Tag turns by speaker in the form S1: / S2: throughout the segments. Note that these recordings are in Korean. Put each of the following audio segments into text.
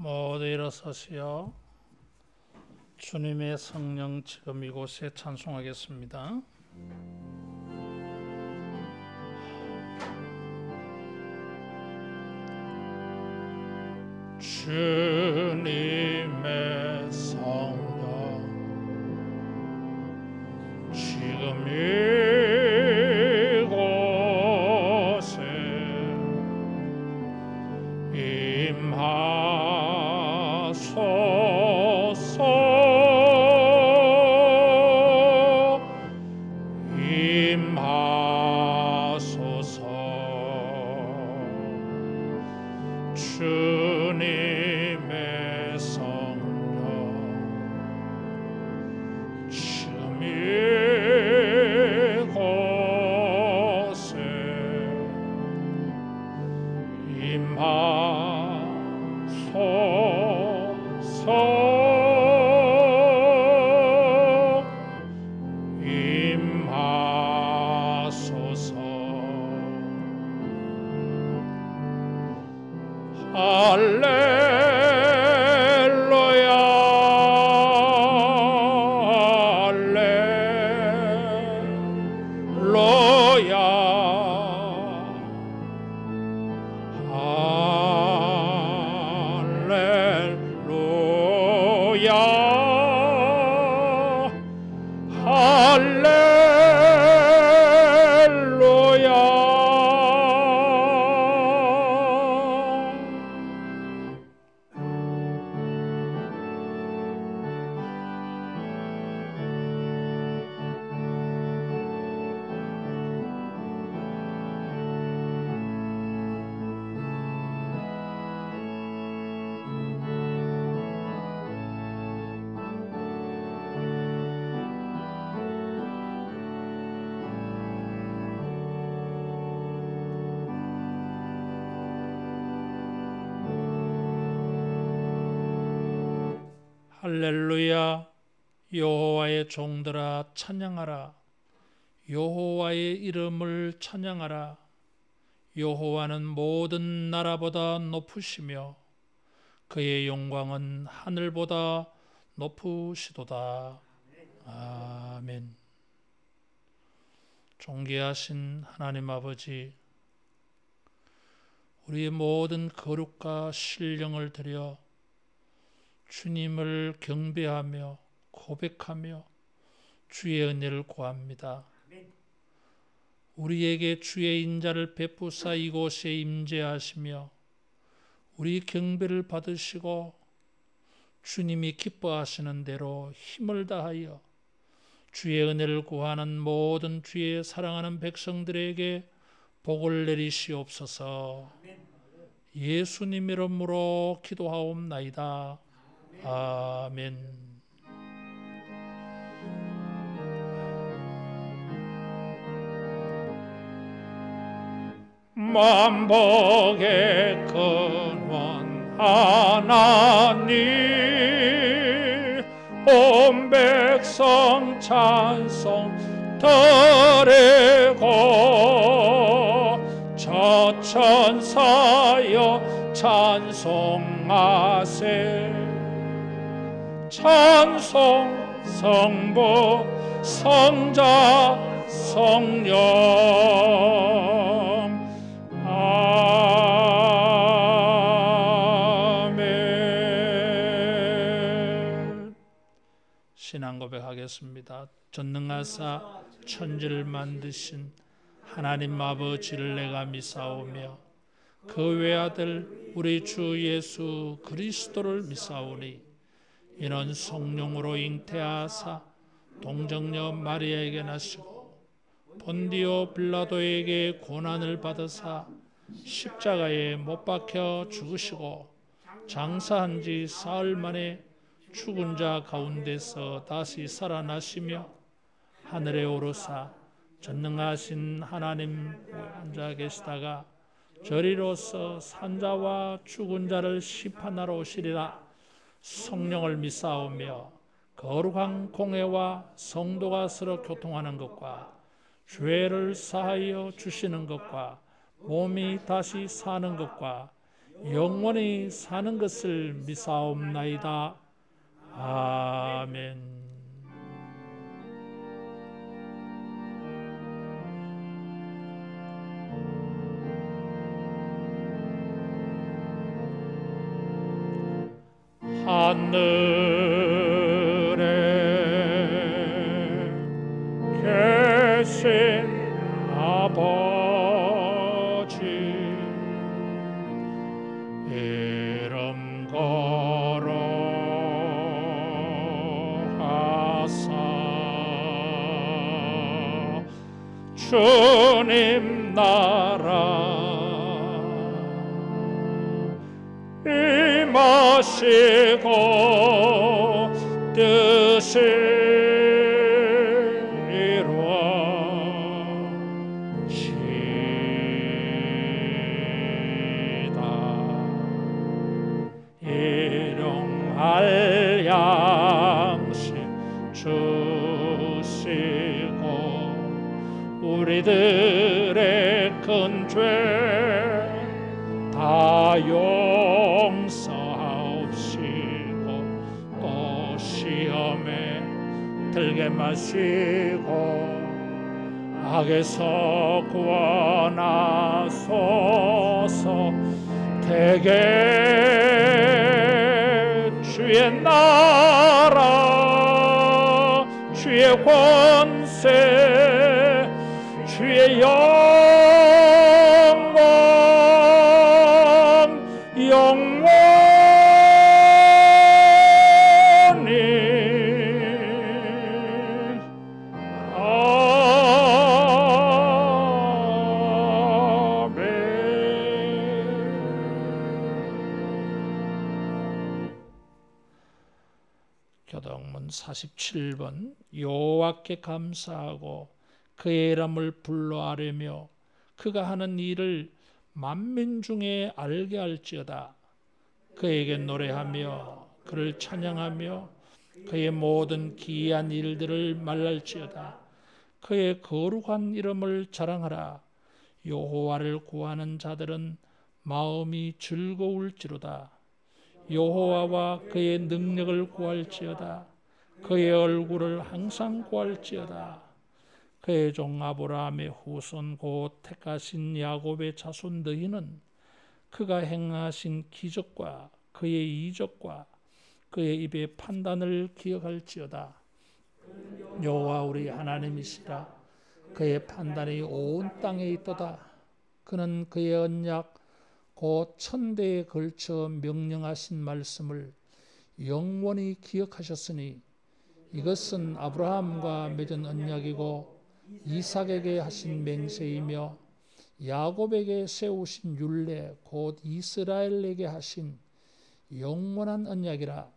S1: 모두 일어서시오. 주님의 성령 지금 이곳에 찬송하겠습니다. 주님의 성령 지금 이곳에 임하소서. 주님의 성령 지금 이곳에 임하소서. 할렐루야 할렐루야 할렐루야 할렐루야. 여호와의 종들아 찬양하라. 여호와의 이름을 찬양하라. 여호와는 모든 나라보다 높으시며 그의 영광은 하늘보다 높으시도다. 아멘. 존귀하신 하나님 아버지, 우리의 모든 거룩과 신령을 드려 주님을 경배하며 고백하며 주의 은혜를 구합니다. 우리에게 주의 인자를 베푸사 이곳에 임재하시며 우리 경배를 받으시고 주님이 기뻐하시는 대로 힘을 다하여 주의 은혜를 구하는 모든 주의 사랑하는 백성들에게 복을 내리시옵소서. 예수님 이름으로 기도하옵나이다. 아멘. 만복의 근원 하나님, 온 백성 찬송 드리고 저 천사여 찬송하세. 찬송 성부 성자 성령. 아멘. 신앙 고백하겠습니다. 전능하사 천지를 만드신 하나님 아버지를 내가 믿사오며 그 외아들 우리 주 예수 그리스도를 믿사오니 이는 성령으로 잉태하사 동정녀 마리아에게 나시고 본디오 빌라도에게 고난을 받으사 십자가에 못 박혀 죽으시고 장사한 지 사흘 만에 죽은 자 가운데서 다시 살아나시며 하늘에 오르사 전능하신 하나님 앉아 계시다가 저리로서 산자와 죽은 자를 심판하러 오시리라. 성령을 믿사오며 거룩한 공회와 성도가 서로 교통하는 것과 죄를 사하여 주시는 것과 몸이 다시 사는 것과 영원히 사는 것을 믿사옵나이다. 아멘. 하늘에 계신 아버지, 이름 거룩하사 주님 나라 임하시고 뜻을 이루시다. 일용할 양식 주시고 우리들의 큰 죄 다 용서하옵시고 또 시험에 들게 마시고 악에서 구원하소서. 대개 주의 나라 주의 권세 주의 영광 영원히 아멘. 교동문 47번. 여호와께 감사하고 그의 이름을 불러 아뢰며 그가 하는 일을 만민 중에 알게 할지어다. 그에게 노래하며 그를 찬양하며 그의 모든 기이한 일들을 말할지어다. 그의 거룩한 이름을 자랑하라. 여호와를 구하는 자들은 마음이 즐거울지로다. 여호와와 그의 능력을 구할지어다. 그의 얼굴을 항상 구할지어다. 그의 종 아브라함의 후손 곧 택하신 야곱의 자손 너희는 그가 행하신 기적과 그의 이적과 그의 입의 판단을 기억할지어다. 여호와 우리 하나님이시라. 그의 판단이 온 땅에 있도다. 그는 그의 언약 곧 천대에 걸쳐 명령하신 말씀을 영원히 기억하셨으니 이것은 아브라함과 맺은 언약이고 이삭에게 하신 맹세이며 야곱에게 세우신 율례 곧 이스라엘에게 하신 영원한 언약이라.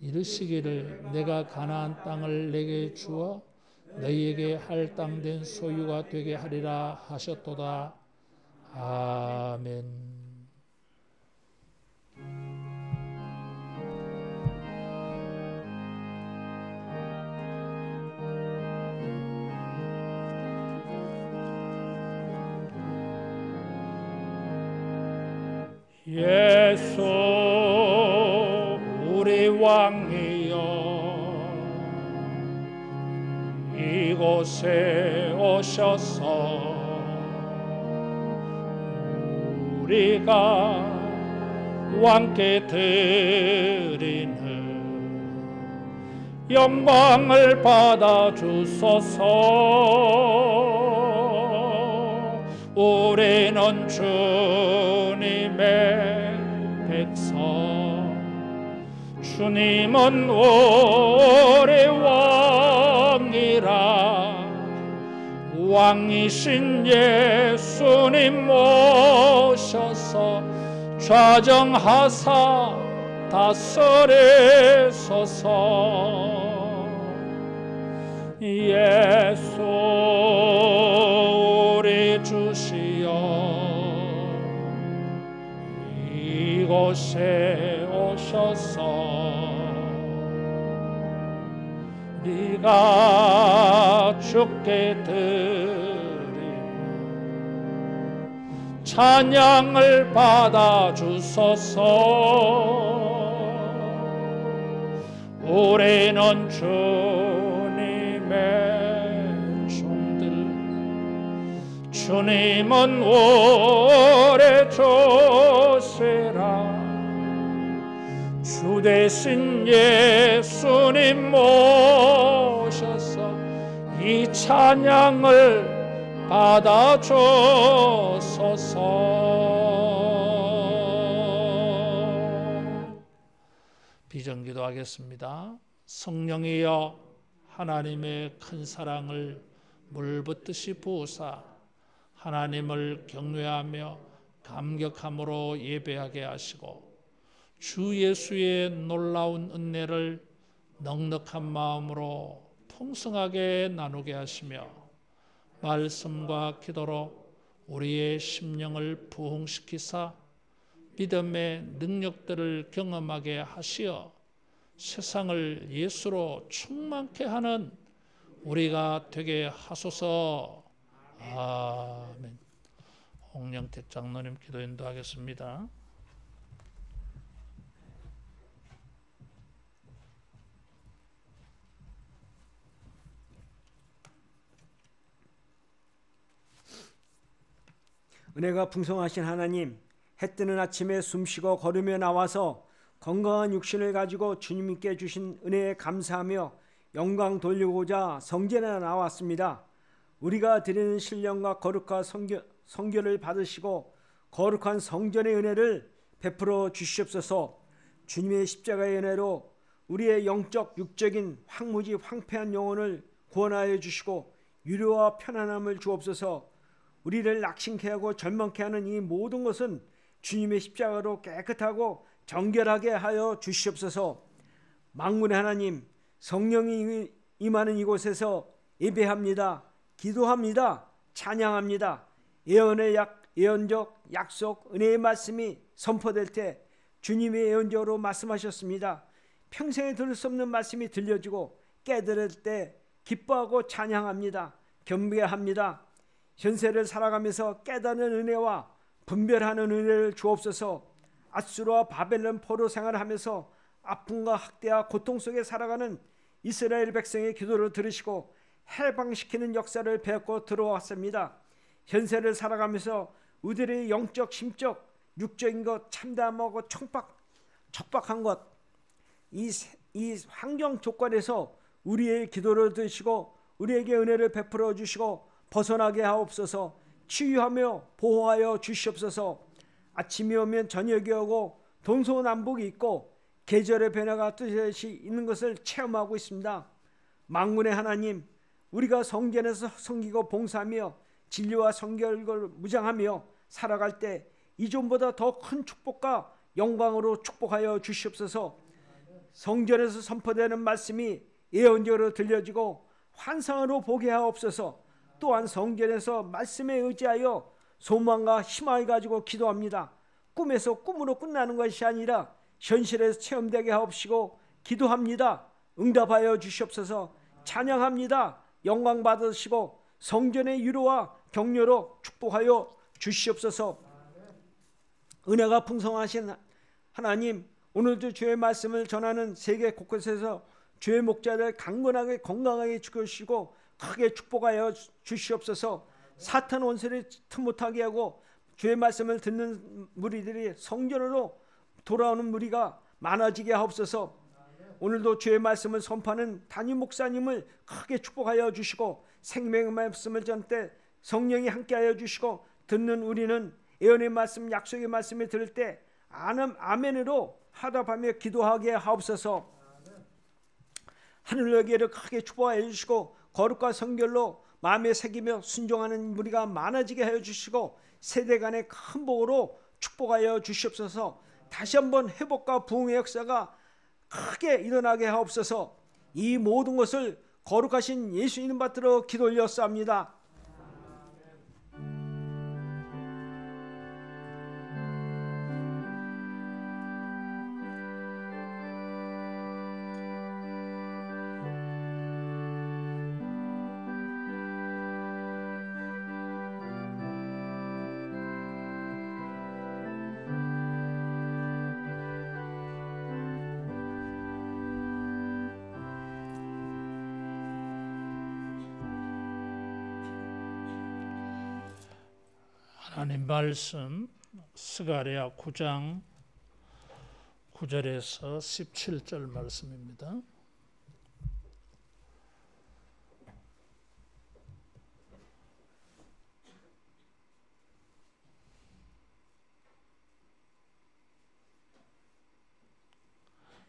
S1: 이르시기를 내가 가나안 땅을 내게 주어 너희에게 할당된 소유가 되게 하리라 하셨도다. 아멘. 예수 우리 왕이여 이곳에 오셔서 우리가 왕께 드리는 영광을 받아 주소서. 우리는 주님의 백성, 주님은 우리 왕이라. 왕이신 예수님 모셔서 좌정하사 다스리소서. 예수 우리 주시여 이곳에 오셔서 네가 주께 드린 찬양을 받아 주소서. 우리는 주님의 종들, 주님은 오래 조세라. 주 대신 예수님 모셔서 이 찬양을 받아주소서. 비전기도 하겠습니다. 성령이여 하나님의 큰 사랑을 물붓듯이 부으사 하나님을 경외하며 감격함으로 예배하게 하시고 주 예수의 놀라운 은혜를 넉넉한 마음으로 풍성하게 나누게 하시며 말씀과 기도로 우리의 심령을 부흥시키사 믿음의 능력들을 경험하게 하시어 세상을 예수로 충만케 하는 우리가 되게 하소서. 아멘. 홍영택 장로님 기도 인도하겠습니다.
S2: 은혜가 풍성하신 하나님, 해 뜨는 아침에 숨쉬고 걸으며 나와서 건강한 육신을 가지고 주님께 주신 은혜에 감사하며 영광 돌리고자 성전에 나왔습니다. 우리가 드리는 신령과 거룩한 성결을 받으시고 거룩한 성전의 은혜를 베풀어 주시옵소서. 주님의 십자가의 은혜로 우리의 영적 육적인 황무지 황폐한 영혼을 구원하여 주시고 위로와 편안함을 주옵소서. 우리를 낙심케 하고 절망케 하는 이 모든 것은 주님의 십자가로 깨끗하고 정결하게 하여 주시옵소서. 만군의 하나님, 성령이 임하는 이곳에서 예배합니다. 기도합니다. 찬양합니다. 예언적 약속 은혜의 말씀이 선포될 때 주님의 예언적으로 말씀하셨습니다. 평생에 들을 수 없는 말씀이 들려지고 깨달을 때 기뻐하고 찬양합니다. 경배합니다. 현세를 살아가면서 깨닫는 은혜와 분별하는 은혜를 주옵소서. 아수르와 바벨론 포로 생활하면서 아픔과 학대와 고통 속에 살아가는 이스라엘 백성의 기도를 들으시고 해방시키는 역사를 배웠고 들어왔습니다. 현세를 살아가면서 우리들의 영적, 심적, 육적인 것, 참담하고 척박한 것, 이 환경 조건에서 우리의 기도를 들으시고 우리에게 은혜를 베풀어 주시고 벗어나게 하옵소서. 치유하며 보호하여 주시옵소서. 아침이 오면 저녁이 오고 동서남북이 있고 계절의 변화가 뜻이 있는 것을 체험하고 있습니다. 만군의 하나님, 우리가 성전에서 섬기고 봉사하며 진리와 성결을 무장하며 살아갈 때 이전보다 더 큰 축복과 영광으로 축복하여 주시옵소서. 성전에서 선포되는 말씀이 예언적으로 들려지고 환상으로 보게 하옵소서. 또한 성전에서 말씀에 의지하여 소망과 희망을 가지고 기도합니다. 꿈에서 꿈으로 끝나는 것이 아니라 현실에서 체험되게 하옵시고 기도합니다. 응답하여 주시옵소서. 찬양합니다. 영광 받으시고 성전의 위로와 격려로 축복하여 주시옵소서. 은혜가 풍성하신 하나님, 오늘도 주의 말씀을 전하는 세계 곳곳에서 주의 목자를 강건하게 건강하게 지키시고 크게 축복하여 주시옵소서. 사탄 원수를 틈 못하게 하고 주의 말씀을 듣는 무리들이 성전으로 돌아오는 무리가 많아지게 하옵소서. 오늘도 주의 말씀을 선포하는 담임 목사님을 크게 축복하여 주시고 생명의 말씀을 전할 때 성령이 함께하여 주시고 듣는 우리는 예언의 말씀, 약속의 말씀을 들을 때 아멘으로 화답하며 기도하게 하옵소서. 하늘에게를 크게 축복하여 주시고 거룩과 성결로 마음에 새기며 순종하는 무리가 많아지게 하여 주시고 세대 간의 큰 복으로 축복하여 주시옵소서. 다시 한번 회복과 부흥의 역사가 크게 일어나게 하옵소서. 이 모든 것을 거룩하신 예수 이름 받들어 기도 올렸사옵니다.
S1: 하나님 말씀 스가랴 9장 9절에서 17절 말씀입니다.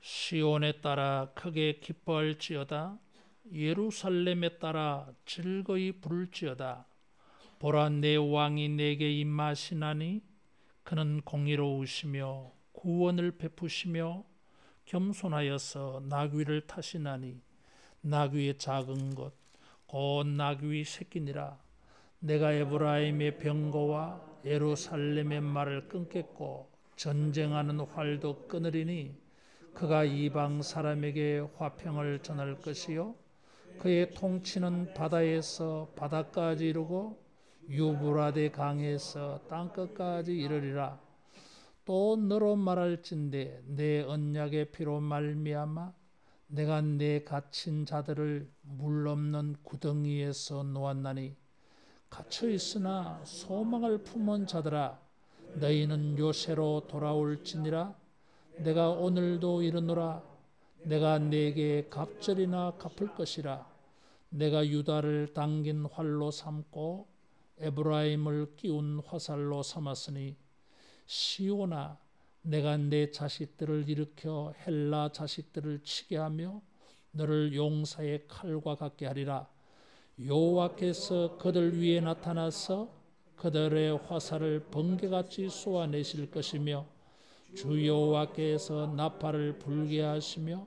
S1: 시온에 따라 크게 기뻐할지어다. 예루살렘에 따라 즐거이 부를지어다. 보라, 내 왕이 내게 임하시나니 그는 공의로우시며 구원을 베푸시며 겸손하여서 나귀를 타시나니 나귀의 작은 것 곧 나귀의 새끼니라. 내가 에브라임의 병거와 예루살렘의 말을 끊겠고 전쟁하는 활도 끊으리니 그가 이방 사람에게 화평을 전할 것이요 그의 통치는 바다에서 바다까지 이르고 유브라데 강에서 땅끝까지 이르리라. 또 너로 말할진대 내 언약의 피로 말미암아 내가 내 갇힌 자들을 물 없는 구덩이에서 놓았나니 갇혀 있으나 소망을 품은 자들아 너희는 요새로 돌아올지니라. 내가 오늘도 이르노라. 내가 네게 갑절이나 갚을 것이라. 내가 유다를 당긴 활로 삼고 에브라임을 끼운 화살로 삼았으니 시온아, 내가 내 자식들을 일으켜 헬라 자식들을 치게 하며 너를 용사의 칼과 같게 하리라. 여호와께서 그들 위에 나타나서 그들의 화살을 번개같이 쏘아내실 것이며 주 여호와께서 나팔을 불게 하시며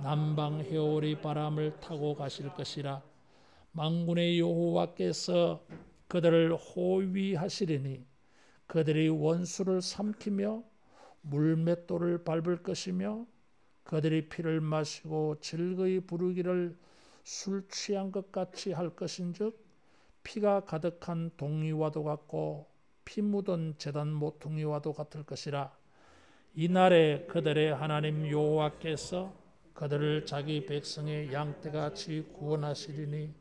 S1: 남방 회오리 바람을 타고 가실 것이라. 만군의 여호와께서 그들을 호위하시리니 그들이 원수를 삼키며 물맷돌을 밟을 것이며 그들이 피를 마시고 즐거이 부르기를 술 취한 것 같이 할 것인즉 피가 가득한 동이와도 같고 피 묻은 제단 모퉁이와도 같을 것이라. 이날에 그들의 하나님 여호와께서 그들을 자기 백성의 양떼같이 구원하시리니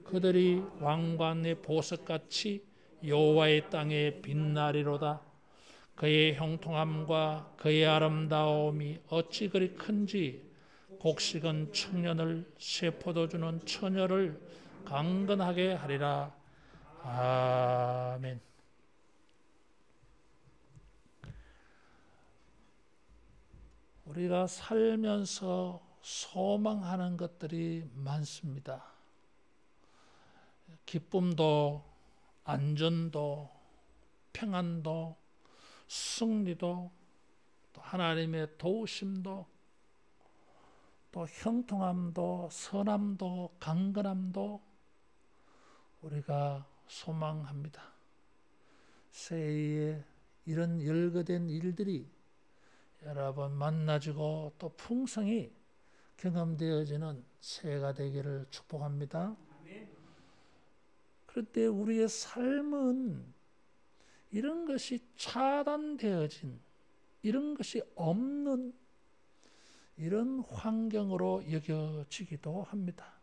S1: 그들이 왕관의 보석같이 여호와의 땅에 빛나리로다. 그의 형통함과 그의 아름다움이 어찌 그리 큰지 곡식은 청년을 세포도 주는 처녀를 강건하게 하리라. 아멘. 우리가 살면서 소망하는 것들이 많습니다. 기쁨도, 안전도, 평안도, 승리도, 또 하나님의 도우심도, 또 형통함도, 선함도, 강건함도 우리가 소망합니다. 새해에 이런 열거된 일들이 여러분 만나지고 또 풍성히 경험되어지는 새해가 되기를 축복합니다. 그런데 우리의 삶은 이런 것이 차단되어진, 이런 것이 없는 이런 환경으로 여겨지기도 합니다.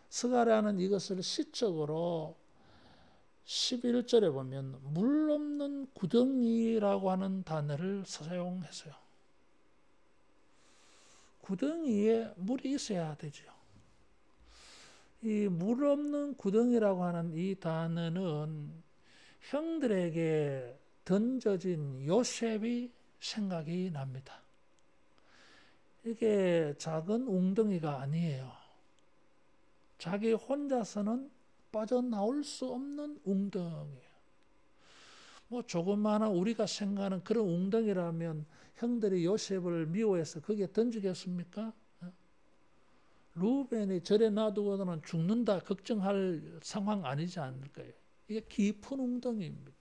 S1: 스가랴는 이것을 시적으로 11절에 보면 물 없는 구덩이라고 하는 단어를 사용했어요. 구덩이에 물이 있어야 되죠. 이 물 없는 구덩이라고 하는 이 단어는 형들에게 던져진 요셉이 생각이 납니다. 이게 작은 웅덩이가 아니에요. 자기 혼자서는 빠져나올 수 없는 웅덩이에요. 뭐 조그마한 우리가 생각하는 그런 웅덩이라면 형들이 요셉을 미워해서 거기에 던지겠습니까? 루벤이 절에 놔두고는 죽는다 걱정할 상황 아니지 않을까요? 이게 깊은 웅덩이입니다.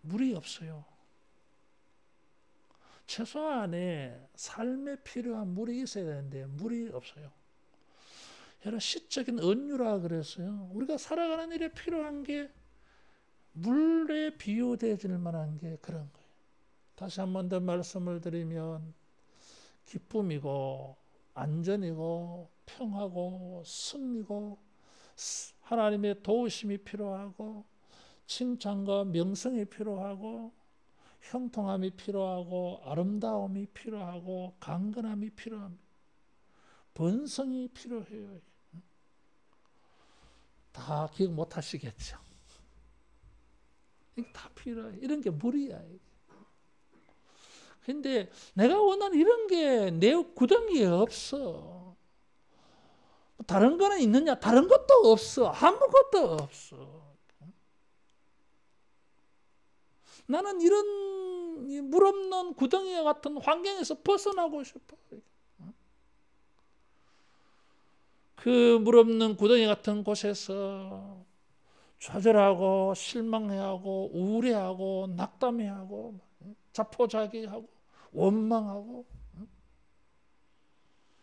S1: 물이 없어요. 최소한의 삶에 필요한 물이 있어야 되는데 물이 없어요. 여러분 시적인 은유라 그랬어요. 우리가 살아가는 일에 필요한 게 물에 비유되어질 만한 게 그런 거예요. 다시 한 번 더 말씀을 드리면 기쁨이고 안전이고 평화고 승리고 하나님의 도우심이 필요하고 칭찬과 명성이 필요하고 형통함이 필요하고 아름다움이 필요하고 강건함이 필요합니다. 번성이 필요해요. 다 기억 못 하시겠죠. 이게 다 필요해. 이런 게 물이야. 근데 내가 원하는 이런 게 내 구덩이에 없어. 다른 거는 있느냐? 다른 것도 없어. 아무것도 없어. 나는 이런 물 없는 구덩이와 같은 환경에서 벗어나고 싶어. 그 물 없는 구덩이 같은 곳에서 좌절하고 실망해하고 우울해하고 낙담해하고 자포자기하고 원망하고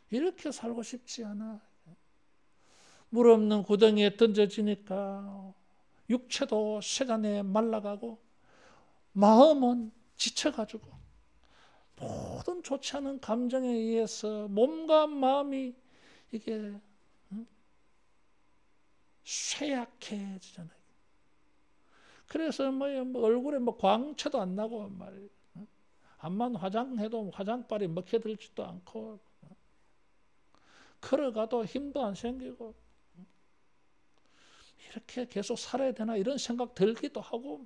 S1: 이렇게 살고 싶지 않아. 물 없는 구덩이에 던져지니까 육체도 시간에 말라가고 마음은 지쳐가지고 모든 좋지 않은 감정에 의해서 몸과 마음이 이게 쇠약해지잖아요. 그래서 뭐 얼굴에 광채도 안 나고 말이에요. 암만 화장해도 화장빨이 먹혀들지도 않고 걸어가도 힘도 안 생기고 이렇게 계속 살아야 되나 이런 생각 들기도 하고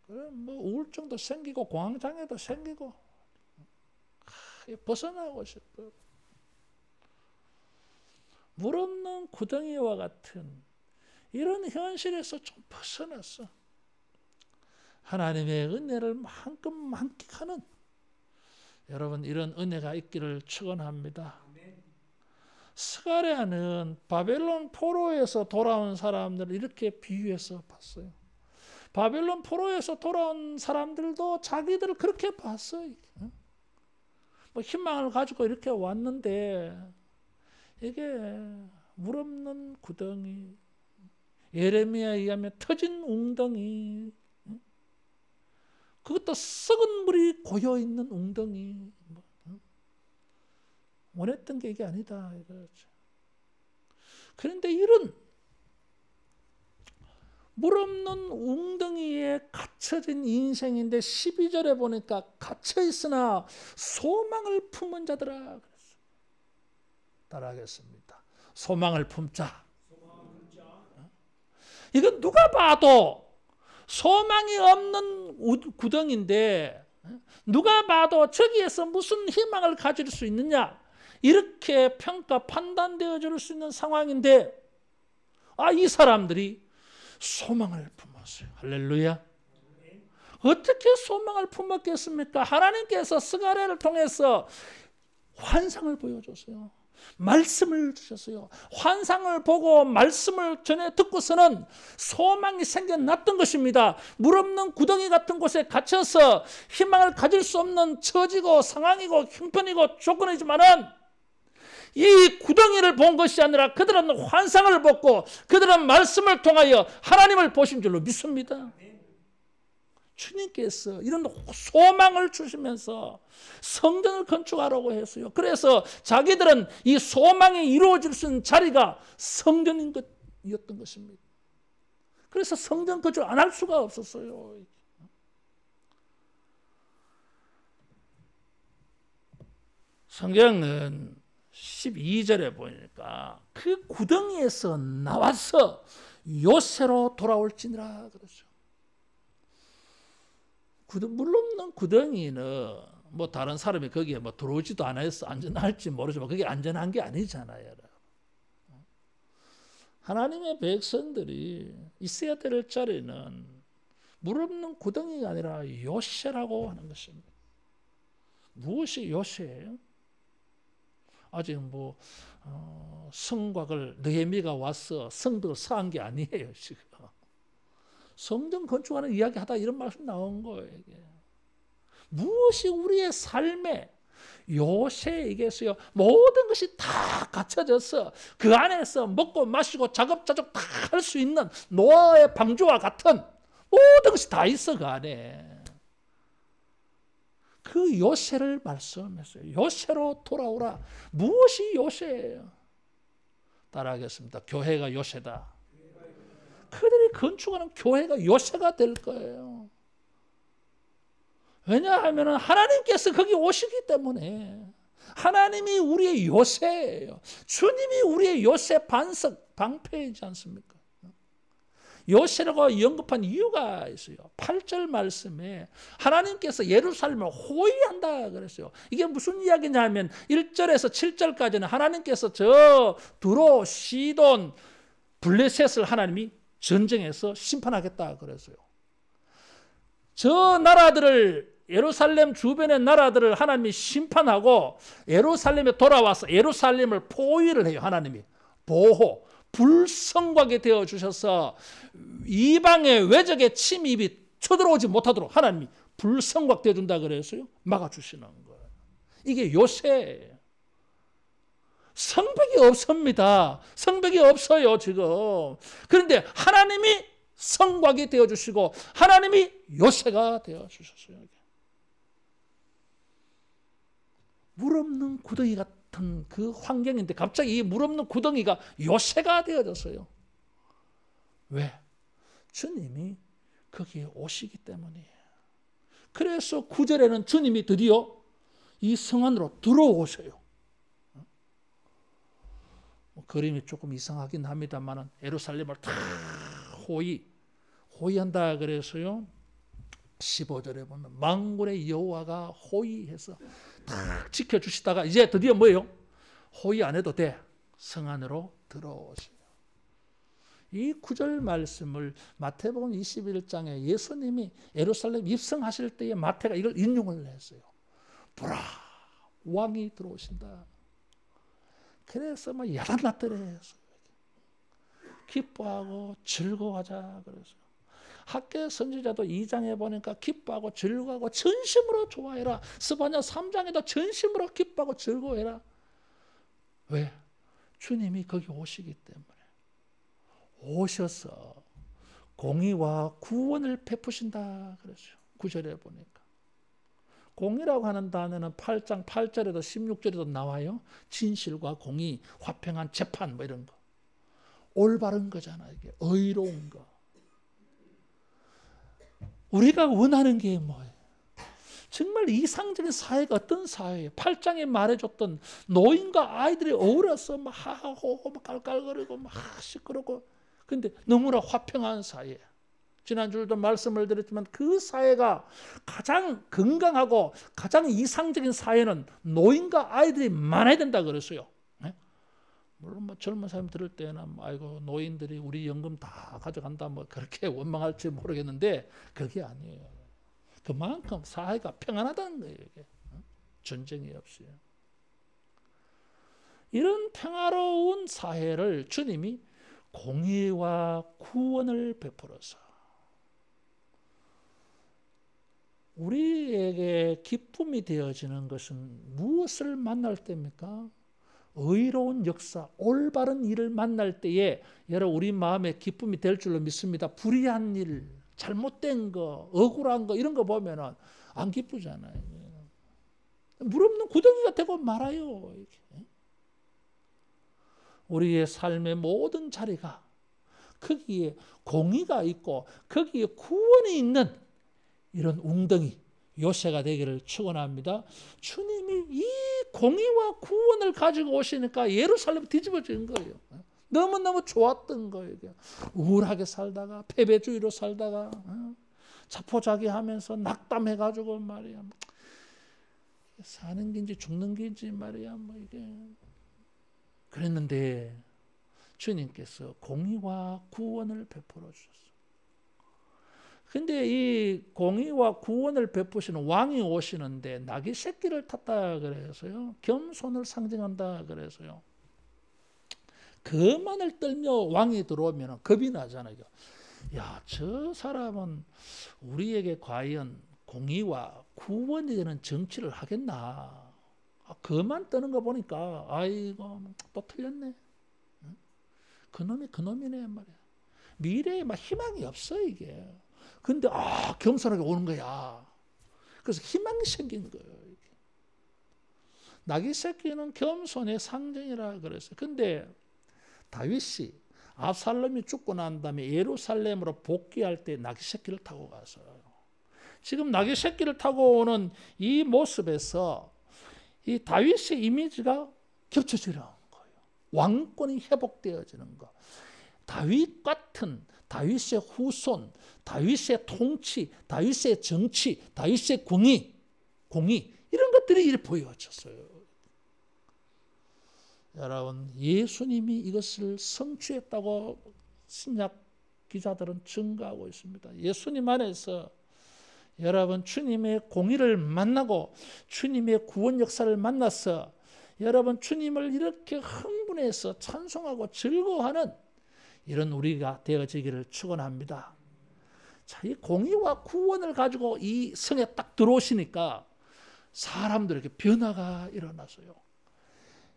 S1: 뭐 우울증도 생기고 공황장애도 생기고 벗어나고 싶어요. 물 없는 구덩이와 같은 이런 현실에서 좀 벗어났어. 하나님의 은혜를 만큼 만끽하는 여러분 이런 은혜가 있기를 축원합니다. 스가랴는 바벨론 포로에서 돌아온 사람들을 이렇게 비유해서 봤어요. 바벨론 포로에서 돌아온 사람들도 자기들을 그렇게 봤어요. 뭐 희망을 가지고 이렇게 왔는데 이게 물 없는 구덩이, 예레미야에 의하면 터진 웅덩이, 그것도 썩은 물이 고여있는 웅덩이. 원했던 게 이게 아니다. 이거죠. 그런데 이런 물 없는 웅덩이에 갇혀진 인생인데 12절에 보니까 갇혀있으나 소망을 품은 자들아 그랬어요. 따라하겠습니다. 소망을 품자. 이건 누가 봐도 소망이 없는 구덩인데 누가 봐도 저기에서 무슨 희망을 가질 수 있느냐 이렇게 평가 판단되어 줄 수 있는 상황인데 이 사람들이 소망을 품었어요. 할렐루야. 어떻게 소망을 품었겠습니까? 하나님께서 스가랴를 통해서 환상을 보여줬어요. 말씀을 주셨어요. 환상을 보고 말씀을 전해 듣고서는 소망이 생겨났던 것입니다. 물 없는 구덩이 같은 곳에 갇혀서 희망을 가질 수 없는 처지고 상황이고 형편이고 조건이지만은 이 구덩이를 본 것이 아니라 그들은 환상을 보고 그들은 말씀을 통하여 하나님을 보신 줄로 믿습니다. 주님께서 이런 소망을 주시면서 성전을 건축하라고 했어요. 그래서 자기들은 이 소망이 이루어질 수 있는 자리가 성전인 것이었던 것입니다. 그래서 성전 건축 안 할 수가 없었어요. 성경은 12절에 보니까 그 구덩이에서 나와서 요새로 돌아올지니라 그러죠. 물 없는 구덩이는 뭐 다른 사람이 거기에 뭐 들어오지도 않아서 안전할지 모르지만 그게 안전한 게 아니잖아요. 하나님의 백성들이 있어야 될 자리는 물 없는 구덩이가 아니라 요새라고 하는 것입니다. 무엇이 요새예요? 아직 뭐 성곽을 느헤미야가 와서 성벽을 쌓은 게 아니에요. 지금 성전 건축하는 이야기 하다 이런 말씀 나온 거예요. 이게. 무엇이 우리의 삶에 요새이겠어요. 모든 것이 다 갖춰져서 그 안에서 먹고 마시고 작업자족 다 할 수 있는 노아의 방주와 같은 모든 것이 다 있어 그 안에. 그 요새를 말씀했어요. 요새로 돌아오라. 무엇이 요새예요? 따라하겠습니다. 교회가 요새다. 그들이 건축하는 교회가 요새가 될 거예요. 왜냐하면 하나님께서 거기 오시기 때문에. 하나님이 우리의 요새예요. 주님이 우리의 요새 반석, 방패이지 않습니까? 요새라고 언급한 이유가 있어요. 8절 말씀에 하나님께서 예루살렘을 호위한다 그랬어요. 이게 무슨 이야기냐면 1절에서 7절까지는 하나님께서 저 두로, 시돈, 블레셋을 하나님이 전쟁에서 심판하겠다 그랬어요. 저 나라들을, 예루살렘 주변의 나라들을 하나님이 심판하고 예루살렘에 돌아와서 예루살렘을 포위를 해요. 하나님이 보호, 불성곽이 되어주셔서 이방의 외적의 침입이 쳐들어오지 못하도록 하나님이 불성곽 되어준다 그랬어요. 막아주시는 거예요. 이게 요새예요. 성벽이 없습니다. 성벽이 없어요 지금. 그런데 하나님이 성곽이 되어주시고 하나님이 요새가 되어주셨어요. 물 없는 구덩이 같은 그 환경인데 갑자기 이 물 없는 구덩이가 요새가 되어졌어요. 왜? 주님이 거기에 오시기 때문이에요. 그래서 9절에는 주님이 드디어 이 성 안으로 들어오셔요. 그림이 조금 이상하긴 합니다만 예루살렘을 다 호위한다 그래서요. 15절에 보면 만군의 여호와가 호위해서 딱 지켜주시다가 이제 드디어 뭐예요? 호위 안 해도 돼. 성 안으로 들어오세요. 이 9절 말씀을 마태복음 21장에 예수님이 예루살렘 입성하실 때에 마태가 이걸 인용을 했어요. 보라, 왕이 들어오신다. 그래서 막 야단났더래요. 기뻐하고 즐거워하자 그래서 학계 선지자도 2장에 보니까 기뻐하고 즐거워하고 전심으로 좋아해라. 스바냐 3장에도 전심으로 기뻐하고 즐거워해라. 왜? 주님이 거기 오시기 때문에. 오셔서 공의와 구원을 베푸신다 그러죠. 9절에 보니까. 공의라고 하는 단어는 8장 8절에도 16절에도 나와요. 진실과 공의, 화평한 재판 뭐 이런 거. 올바른 거잖아요. 이게 의로운 거. 우리가 원하는 게 뭐예요? 정말 이상적인 사회가 어떤 사회예요? 8장에 말해줬던 노인과 아이들이 어울려서 막 하하호호 막 깔깔거리고 막 시끄럽고 근데 너무나 화평한 사회예요. 지난주에도 말씀을 드렸지만 그 사회가 가장 건강하고 가장 이상적인 사회는 노인과 아이들이 많아야 된다 그랬어요. 물론 뭐 젊은 사람 들을 때는 아이고 노인들이 우리 연금 다 가져간다 뭐 그렇게 원망할지 모르겠는데 그게 아니에요. 그만큼 사회가 평안하다는 거예요. 이게. 전쟁이 없이. 이런 평화로운 사회를 주님이 공의와 구원을 베풀어서 우리에게 기쁨이 되어지는 것은 무엇을 만날 때입니까? 의로운 역사, 올바른 일을 만날 때에 여러분 우리 마음에 기쁨이 될 줄로 믿습니다. 불의한 일, 잘못된 거, 억울한 거 이런 거 보면은 안 기쁘잖아요. 물 없는 구덩이가 되고 말아요. 우리의 삶의 모든 자리가 거기에 공의가 있고 거기에 구원이 있는 이런 웅덩이 요새가 되기를 축원합니다. 주님이 이 공의와 구원을 가지고 오시니까 예루살렘이 뒤집어진 거예요. 너무너무 좋았던 거예요. 우울하게 살다가 패배주의로 살다가 자포자기하면서 낙담해가지고 말이야. 사는 긴지 죽는 긴지 말이야. 뭐 이게 그랬는데 주님께서 공의와 구원을 베풀어 주셨어요. 근데 이 공의와 구원을 베푸시는 왕이 오시는데 나귀 새끼를 탔다 그래서요. 겸손을 상징한다 그래서요. 그만을 떨며 왕이 들어오면 겁이 나잖아요. 야, 저 사람은 우리에게 과연 공의와 구원이 되는 정치를 하겠나. 그만 떠는 거 보니까 아이고 또 틀렸네. 그놈이네 말이야. 미래에 막 희망이 없어 이게. 근데 겸손하게 오는 거야. 그래서 희망이 생긴 거예요. 이게. 나귀 새끼는 겸손의 상징이라 그랬어요. 근데 다윗이 압살롬이 죽고 난 다음에 예루살렘으로 복귀할 때 나귀 새끼를 타고 가서 지금 나귀 새끼를 타고 오는 이 모습에서 이 다윗의 이미지가 겹쳐지는 거예요. 왕권이 회복되어지는 거. 다윗 같은 다윗의 후손, 다윗의 통치, 다윗의 정치, 다윗의 공의 이런 것들이 이렇게 보여졌어요. 여러분, 예수님이 이것을 성취했다고 신약 기자들은 증거하고 있습니다. 예수님 안에서 여러분 주님의 공의를 만나고 주님의 구원 역사를 만나서 여러분 주님을 이렇게 흥분해서 찬송하고 즐거워하는 이런 우리가 되어지기를 축원합니다. 자, 이 공의와 구원을 가지고 이 성에 딱 들어오시니까 사람들에게 변화가 일어났어요.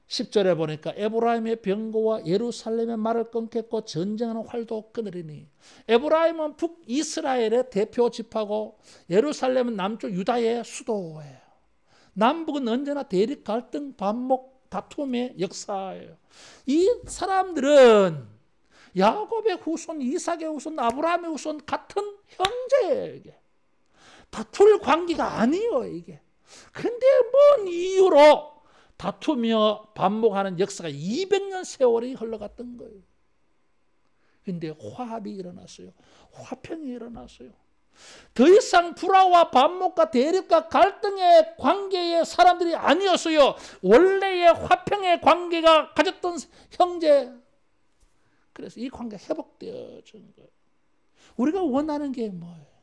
S1: 10절에 보니까 에브라임의 병거와 예루살렘의 말을 끊겠고 전쟁하는 활도 끊으리니, 에브라임은 북이스라엘의 대표 지파고 예루살렘은 남쪽 유다의 수도예요. 남북은 언제나 대립, 갈등, 반목, 다툼의 역사예요. 이 사람들은 야곱의 후손, 이삭의 후손, 아브라함의 후손 같은 형제예요. 이게 다툴 관계가 아니에요. 이게 근데 뭔 이유로 다투며 반목하는 역사가 200년 세월이 흘러갔던 거예요. 근데 화합이 일어났어요. 화평이 일어났어요. 더 이상 불화와 반목과 대립과 갈등의 관계의 사람들이 아니었어요. 원래의 화평의 관계가 가졌던 형제. 그래서 이 관계가 회복되어진 거예요. 우리가 원하는 게 뭐예요?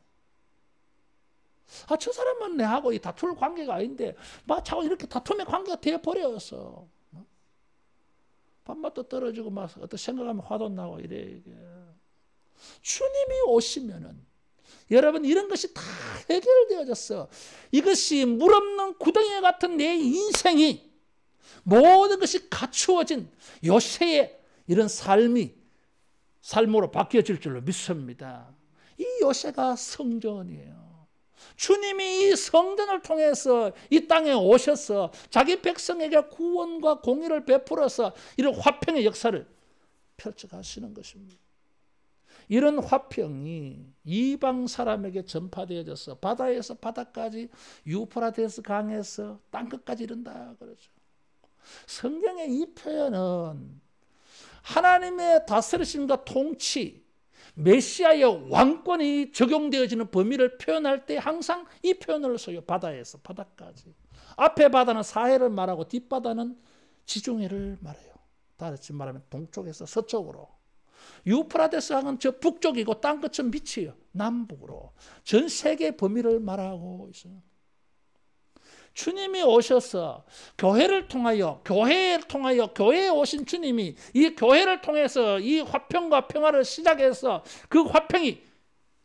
S1: 아, 저 사람은 내하고 이 다툴 관계가 아닌데 막 자꾸 이렇게 다툼의 관계가 되어버렸어. 밥맛도 떨어지고 막 어떤 생각하면 화도 나고 이래. 주님이 오시면은 여러분 이런 것이 다 해결되어졌어. 이것이 물없는 구덩이 같은 내 인생이 모든 것이 갖추어진 요새의 이런 삶으로 바뀌어질 줄로 믿습니다. 이 요새가 성전이에요. 주님이 이 성전을 통해서 이 땅에 오셔서 자기 백성에게 구원과 공의를 베풀어서 이런 화평의 역사를 펼쳐가시는 것입니다. 이런 화평이 이방 사람에게 전파되어져서 바다에서 바다까지, 유프라테스 강에서 땅끝까지 이른다 그러죠. 성경의 이 표현은 하나님의 다스리심과 통치, 메시아의 왕권이 적용되어지는 범위를 표현할 때 항상 이 표현을 써요. 바다에서 바다까지. 앞에 바다는 사해를 말하고 뒷바다는 지중해를 말해요. 다시 말하면 동쪽에서 서쪽으로. 유프라테스 강은 저 북쪽이고 땅끝은 밑이에요. 남북으로. 전 세계 범위를 말하고 있어요. 주님이 오셔서 교회를 통하여 교회에 오신 주님이 이 교회를 통해서 이 화평과 평화를 시작해서 그 화평이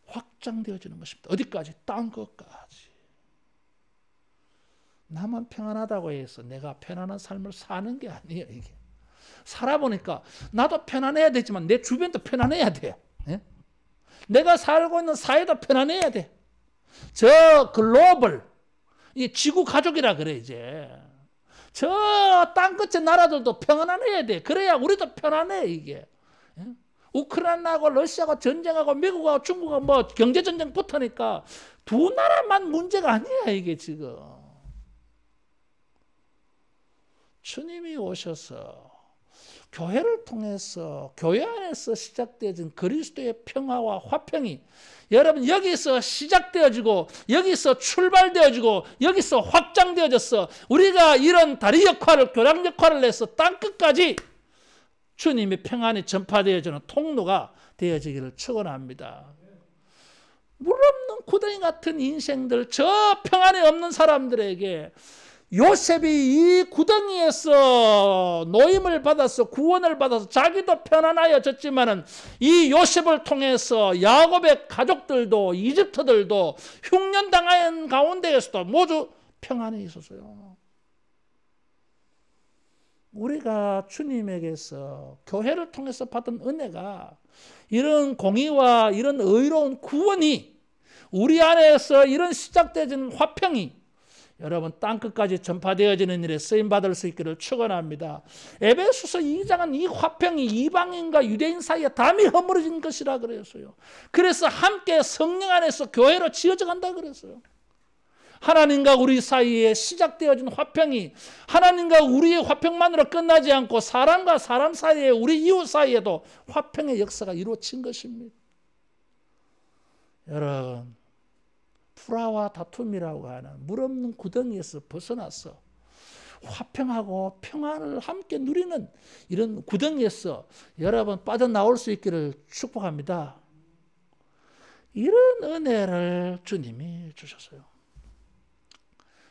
S1: 확장되어지는 것입니다. 어디까지? 땅끝까지. 나만 평안하다고 해서 내가 편안한 삶을 사는 게 아니에요. 이게 살아보니까 나도 편안해야 되지만 내 주변도 편안해야 돼. 예? 내가 살고 있는 사회도 편안해야 돼. 저 글로벌 이 지구 가족이라 그래. 이제 저 땅끝의 나라들도 평안해야 돼. 그래야 우리도 편안해. 이게 우크라이나하고 러시아하고 전쟁하고 미국하고 중국하고 뭐 경제전쟁 붙으니까 두 나라만 문제가 아니야. 이게 지금 주님이 오셔서 교회를 통해서 교회 안에서 시작되어진 그리스도의 평화와 화평이 여러분 여기서 시작되어지고 여기서 출발되어지고 여기서 확장되어졌어. 우리가 이런 다리 역할을, 교량 역할을 해서 땅끝까지 주님의 평안이 전파되어지는 통로가 되어지기를 축원합니다. 물없는 구덩이 같은 인생들, 저 평안이 없는 사람들에게 요셉이 이 구덩이에서 노임을 받아서 구원을 받아서 자기도 편안하여졌지만은 이 요셉을 통해서 야곱의 가족들도 이집트들도 흉년당한 가운데에서도 모두 평안이 있었어요. 우리가 주님에게서 교회를 통해서 받은 은혜가 이런 공의와 이런 의로운 구원이 우리 안에서 이런 시작되어진 화평이 여러분 땅끝까지 전파되어지는 일에 쓰임받을 수 있기를 축원합니다. 에베소서 2장은 이 화평이 이방인과 유대인 사이에 담이 허물어진 것이라 그랬어요. 그래서 함께 성령 안에서 교회로 지어져 간다 그랬어요. 하나님과 우리 사이에 시작되어진 화평이 하나님과 우리의 화평만으로 끝나지 않고 사람과 사람 사이에 우리 이웃 사이에도 화평의 역사가 이루어진 것입니다. 여러분, 불화와 다툼이라고 하는 물없는 구덩이에서 벗어나서 화평하고 평안을 함께 누리는 이런 구덩이에서 여러분 빠져나올 수 있기를 축복합니다. 이런 은혜를 주님이 주셨어요.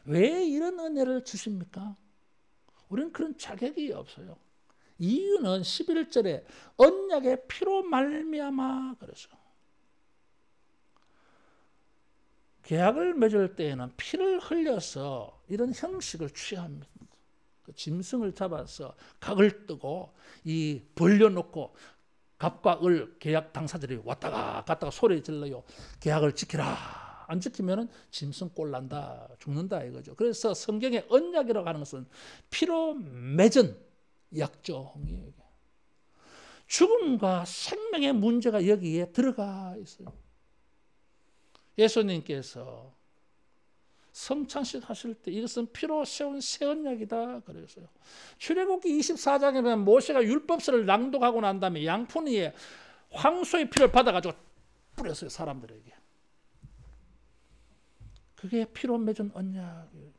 S1: 왜 이런 은혜를 주십니까? 우리는 그런 자격이 없어요. 이유는 11절에 언약의 피로 말미암아 그랬어요. 계약을 맺을 때에는 피를 흘려서 이런 형식을 취합니다. 그 짐승을 잡아서 각을 뜨고 이 벌려놓고 갑과 을 계약 당사자들이 왔다가 갔다가 소리 질러요. 계약을 지키라. 안 지키면은 짐승 꼴 난다, 죽는다 이거죠. 그래서 성경의 언약이라고 하는 것은 피로 맺은 약정이에요. 죽음과 생명의 문제가 여기에 들어가 있어요. 예수님께서 성찬식 하실 때 이것은 피로 세운 새 언약이다 그랬어요. 출애굽기 24장에 보면 모세가 율법서를 낭독하고 난 다음에 양푼 위에 황소의 피를 받아가지고 뿌렸어요. 사람들에게. 그게 피로 맺은 언약이에요.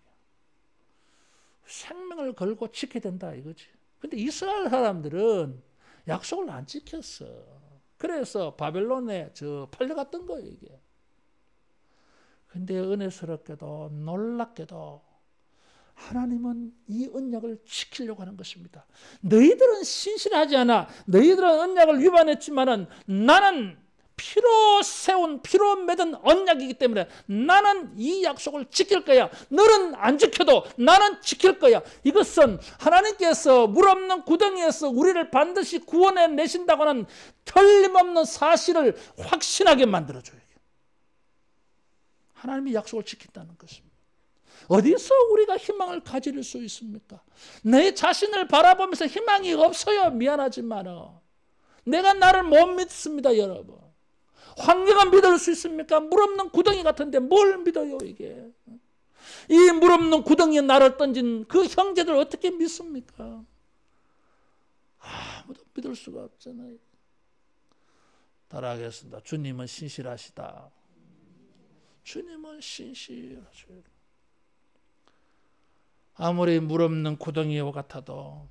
S1: 생명을 걸고 지켜야 된다 이거지. 근데 이스라엘 사람들은 약속을 안 지켰어. 그래서 바벨론에 팔려갔던 거예요 이게. 근데 은혜스럽게도 놀랍게도 하나님은 이 언약을 지키려고 하는 것입니다. 너희들은 신실하지 않아. 너희들은 언약을 위반했지만은 나는 피로 세운 피로 맺은 언약이기 때문에 나는 이 약속을 지킬 거야. 너는 안 지켜도 나는 지킬 거야. 이것은 하나님께서 물 없는 구덩이에서 우리를 반드시 구원해 내신다고 하는 틀림없는 사실을 확신하게 만들어줘요. 하나님이 약속을 지킨다는 것입니다. 어디서 우리가 희망을 가질 수 있습니까? 내 자신을 바라보면서 희망이 없어요. 미안하지만 내가 나를 못 믿습니다. 여러분. 환경을 믿을 수 있습니까? 물 없는 구덩이 같은데 뭘 믿어요 이게. 이 물 없는 구덩이에 나를 던진 그 형제들 어떻게 믿습니까? 아무도 믿을 수가 없잖아요. 따라하겠습니다. 주님은 신실하시다. 주님은 신실하셔요. 아무리 물 없는 구덩이와 같아도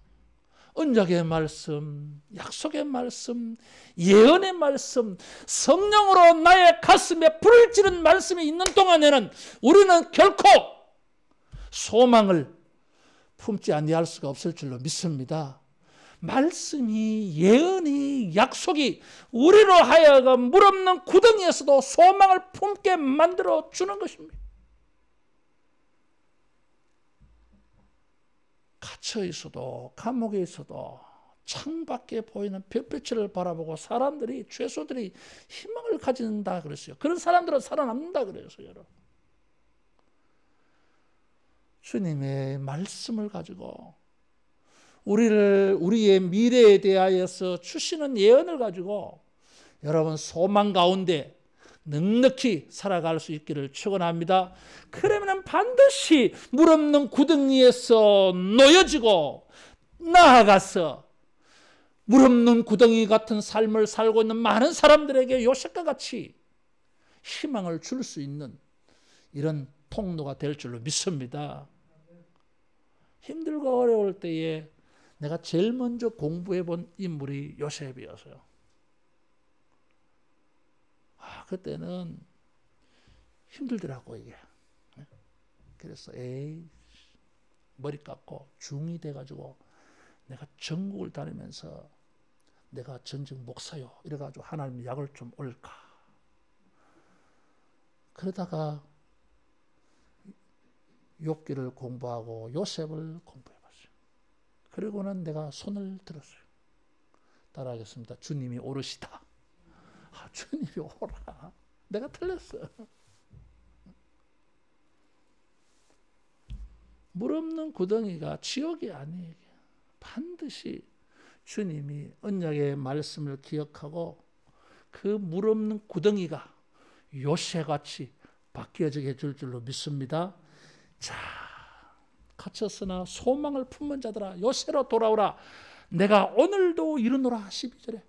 S1: 언약의 말씀, 약속의 말씀, 예언의 말씀, 성령으로 나의 가슴에 불을 지른 말씀이 있는 동안에는 우리는 결코 소망을 품지 아니할 수가 없을 줄로 믿습니다. 말씀이, 예언이, 약속이 우리로 하여금 물 없는 구덩이에서도 소망을 품게 만들어 주는 것입니다. 갇혀 있어도 감옥에 있어도 창밖에 보이는 별빛을 바라보고 사람들이 죄수들이 희망을 가진다 그랬어요. 그런 사람들은 살아남는다 그랬어요. 여러분. 주님의 말씀을 가지고 우리의 미래에 대하여서 주시는 예언을 가지고 여러분 소망 가운데 넉넉히 살아갈 수 있기를 축원합니다. 그러면 반드시 물 없는 구덩이에서 놓여지고 나아가서 물 없는 구덩이 같은 삶을 살고 있는 많은 사람들에게 요셉과 같이 희망을 줄 수 있는 이런 통로가 될 줄로 믿습니다. 힘들고 어려울 때에 내가 제일 먼저 공부해 본 인물이 요셉이었어요. 그때는 힘들더라고 이게. 그래서 머리 깎고 중이 돼가지고 내가 전국을 다니면서 내가 전직 목사요 이래가지고 하나님 약을 좀 올까. 그러다가 욥기를 공부하고 요셉을 공부해봤어요. 그리고는 내가 손을 들었어요. 따라하겠습니다. 주님이 오르시다. 주님이 오라. 내가 틀렸어. 물 없는 구덩이가 지옥이 아니에요. 반드시 주님이 언약의 말씀을 기억하고 그 물 없는 구덩이가 요새같이 바뀌어지게 해줄 줄로 믿습니다. 자, 갇혔으나 소망을 품은 자들아 요새로 돌아오라. 내가 오늘도 이르노라. 12절에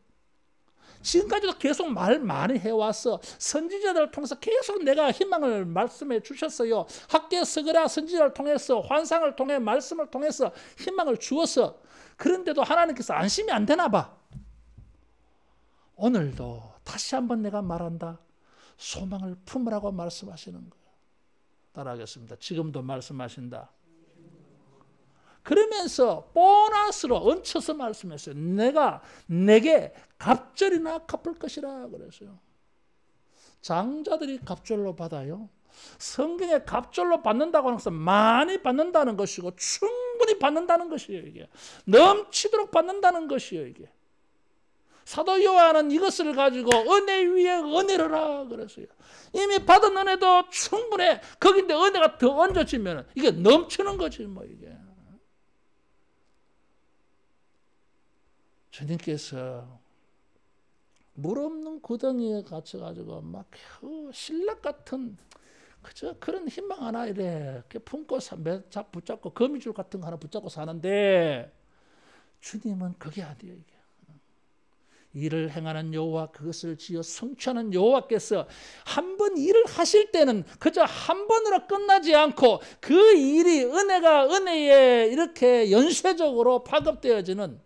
S1: 지금까지도 계속 말 많이 해왔어. 선지자들을 통해서 계속 내가 희망을 말씀해 주셨어요. 학계 서그라 선지자를 통해서 환상을 통해 말씀을 통해서 희망을 주었어. 그런데도 하나님께서 안심이 안 되나 봐. 오늘도 다시 한번 내가 말한다. 소망을 품으라고 말씀하시는 거예요. 따라하겠습니다. 지금도 말씀하신다. 그러면서 보너스로 얹혀서 말씀했어요. 내가 내게 갑절이나 갚을 것이라 그랬어요. 장자들이 갑절로 받아요. 성경에 갑절로 받는다고 하는 것은 많이 받는다는 것이고 충분히 받는다는 것이에요. 이게 넘치도록 받는다는 것이에요. 이게 사도 요한은 이것을 가지고 은혜 위에 은혜로라 그랬어요. 이미 받은 은혜도 충분해. 거기인데 은혜가 더 얹어지면 이게 넘치는 거지 뭐 이게. 주님께서 물 없는 구덩이에 갇혀가지고 막 신락 같은 그저 그런 희망 하나 이렇게 품고 붙잡고 거미줄 같은 거 하나 붙잡고 사는데 주님은 그게 아니에요. 이게. 일을 행하는 여호와 그것을 지어 성취하는 여호와께서 한 번 일을 하실 때는 그저 한 번으로 끝나지 않고 그 일이 은혜에 이렇게 연쇄적으로 파급되어지는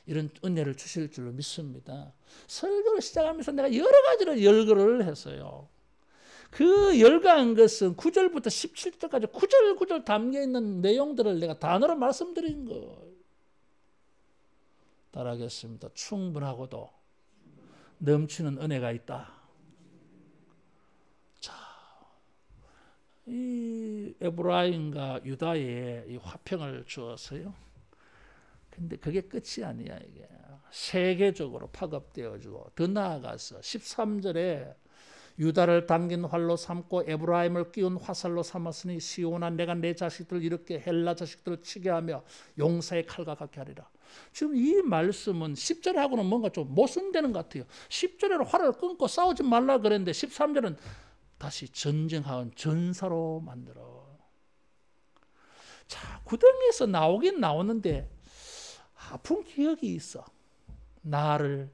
S1: 이런 은혜를 주실 줄로 믿습니다. 설교를 시작하면서 내가 여러 가지로 열거를 했어요. 그 열거한 것은 9절부터 17절까지 구절구절 담겨있는 내용들을 내가 단어로 말씀드린 거예요. 따라하겠습니다. 충분하고도 넘치는 은혜가 있다. 자, 이 에브라임과 유다의 이 화평을 주었어요. 근데 그게 끝이 아니야. 이게 세계적으로 파급되어지고 더 나아가서 13절에 유다를 당긴 활로 삼고 에브라임을 끼운 화살로 삼았으니 시온아 내가 내 자식들 이렇게 헬라 자식들을 치게 하며 용사의 칼과 같게 하리라. 지금 이 말씀은 10절하고는 뭔가 좀 모순되는 것 같아요. 10절에는 활을 끊고 싸우지 말라 그랬는데 13절은 다시 전쟁하는 전사로 만들어. 자, 구덩이에서 나오긴 나오는데 아픈 기억이 있어. 나를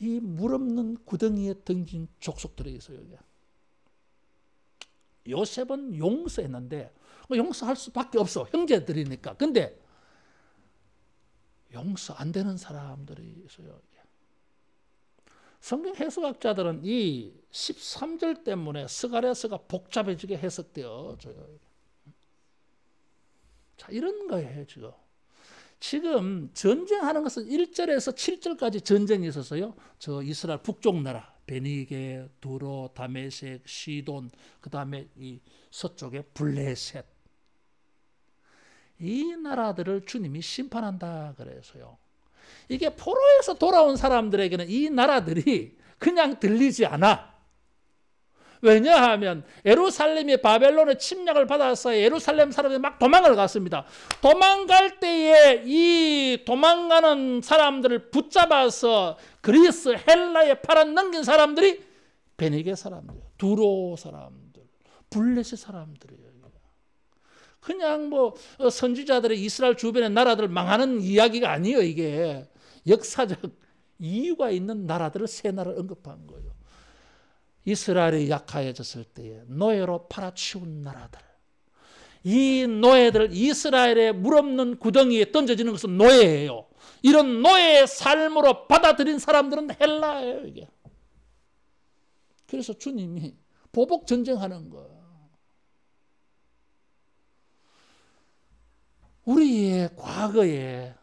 S1: 이 물 없는 구덩이에 던진 족속들이 있어요. 여기. 요셉은 용서했는데 용서할 수밖에 없어. 형제들이니까. 근데 용서 안 되는 사람들이 있어요. 여기. 성경 해석학자들은 이 13절 때문에 스가랴서가 복잡해지게 해석되어져요. 자, 이런 거예요. 지금 전쟁하는 것은 1절에서 7절까지 전쟁이 있었어요. 저 이스라엘 북쪽 나라 베니게, 두로, 다메섹, 시돈, 그 다음에 이 서쪽에 블레셋. 이 나라들을 주님이 심판한다 그래서요. 이게 포로에서 돌아온 사람들에게는 이 나라들이 그냥 들리지 않아. 왜냐하면 예루살렘이 바벨론의 침략을 받아서 예루살렘 사람들이 막 도망을 갔습니다. 도망갈 때에 이 도망가는 사람들을 붙잡아서 그리스 헬라에 팔아넘긴 사람들이 베니게 사람들, 두로 사람들, 블레셋 사람들이에요. 그냥 뭐 선지자들의 이스라엘 주변의 나라들 망하는 이야기가 아니에요. 이게 역사적 이유가 있는 나라들을 세 나라를 언급한 거예요. 이스라엘이 약해졌을 때에 노예로 팔아치운 나라들. 이 노예들, 이스라엘의 물 없는 구덩이에 던져지는 것은 노예예요. 이런 노예의 삶으로 받아들인 사람들은 헬라예요. 이게. 그래서 주님이 보복 전쟁하는 거예요. 우리의 과거에,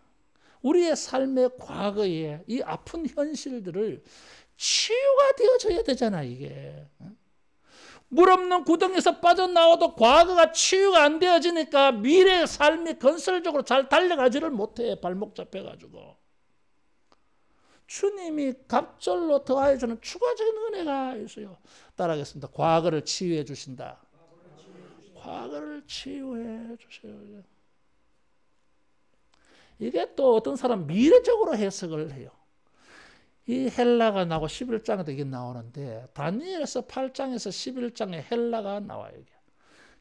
S1: 우리의 삶의 과거에 이 아픈 현실들을 치유가 되어져야 되잖아. 이게 물 없는 구덩이에서 빠져나와도 과거가 치유가 안 되어지니까 미래의 삶이 건설적으로 잘 달려가지를 못해. 발목 잡혀가지고. 주님이 갑절로 더하여 주는 추가적인 은혜가 있어요. 따라하겠습니다. 과거를 치유해 주신다. 과거를 치유해 주세요. 이게 또 어떤 사람 미래적으로 해석을 해요. 이 헬라가 나오고 11장에도 이게 나오는데 다니엘에서 8장에서 11장에 헬라가 나와요. 이게.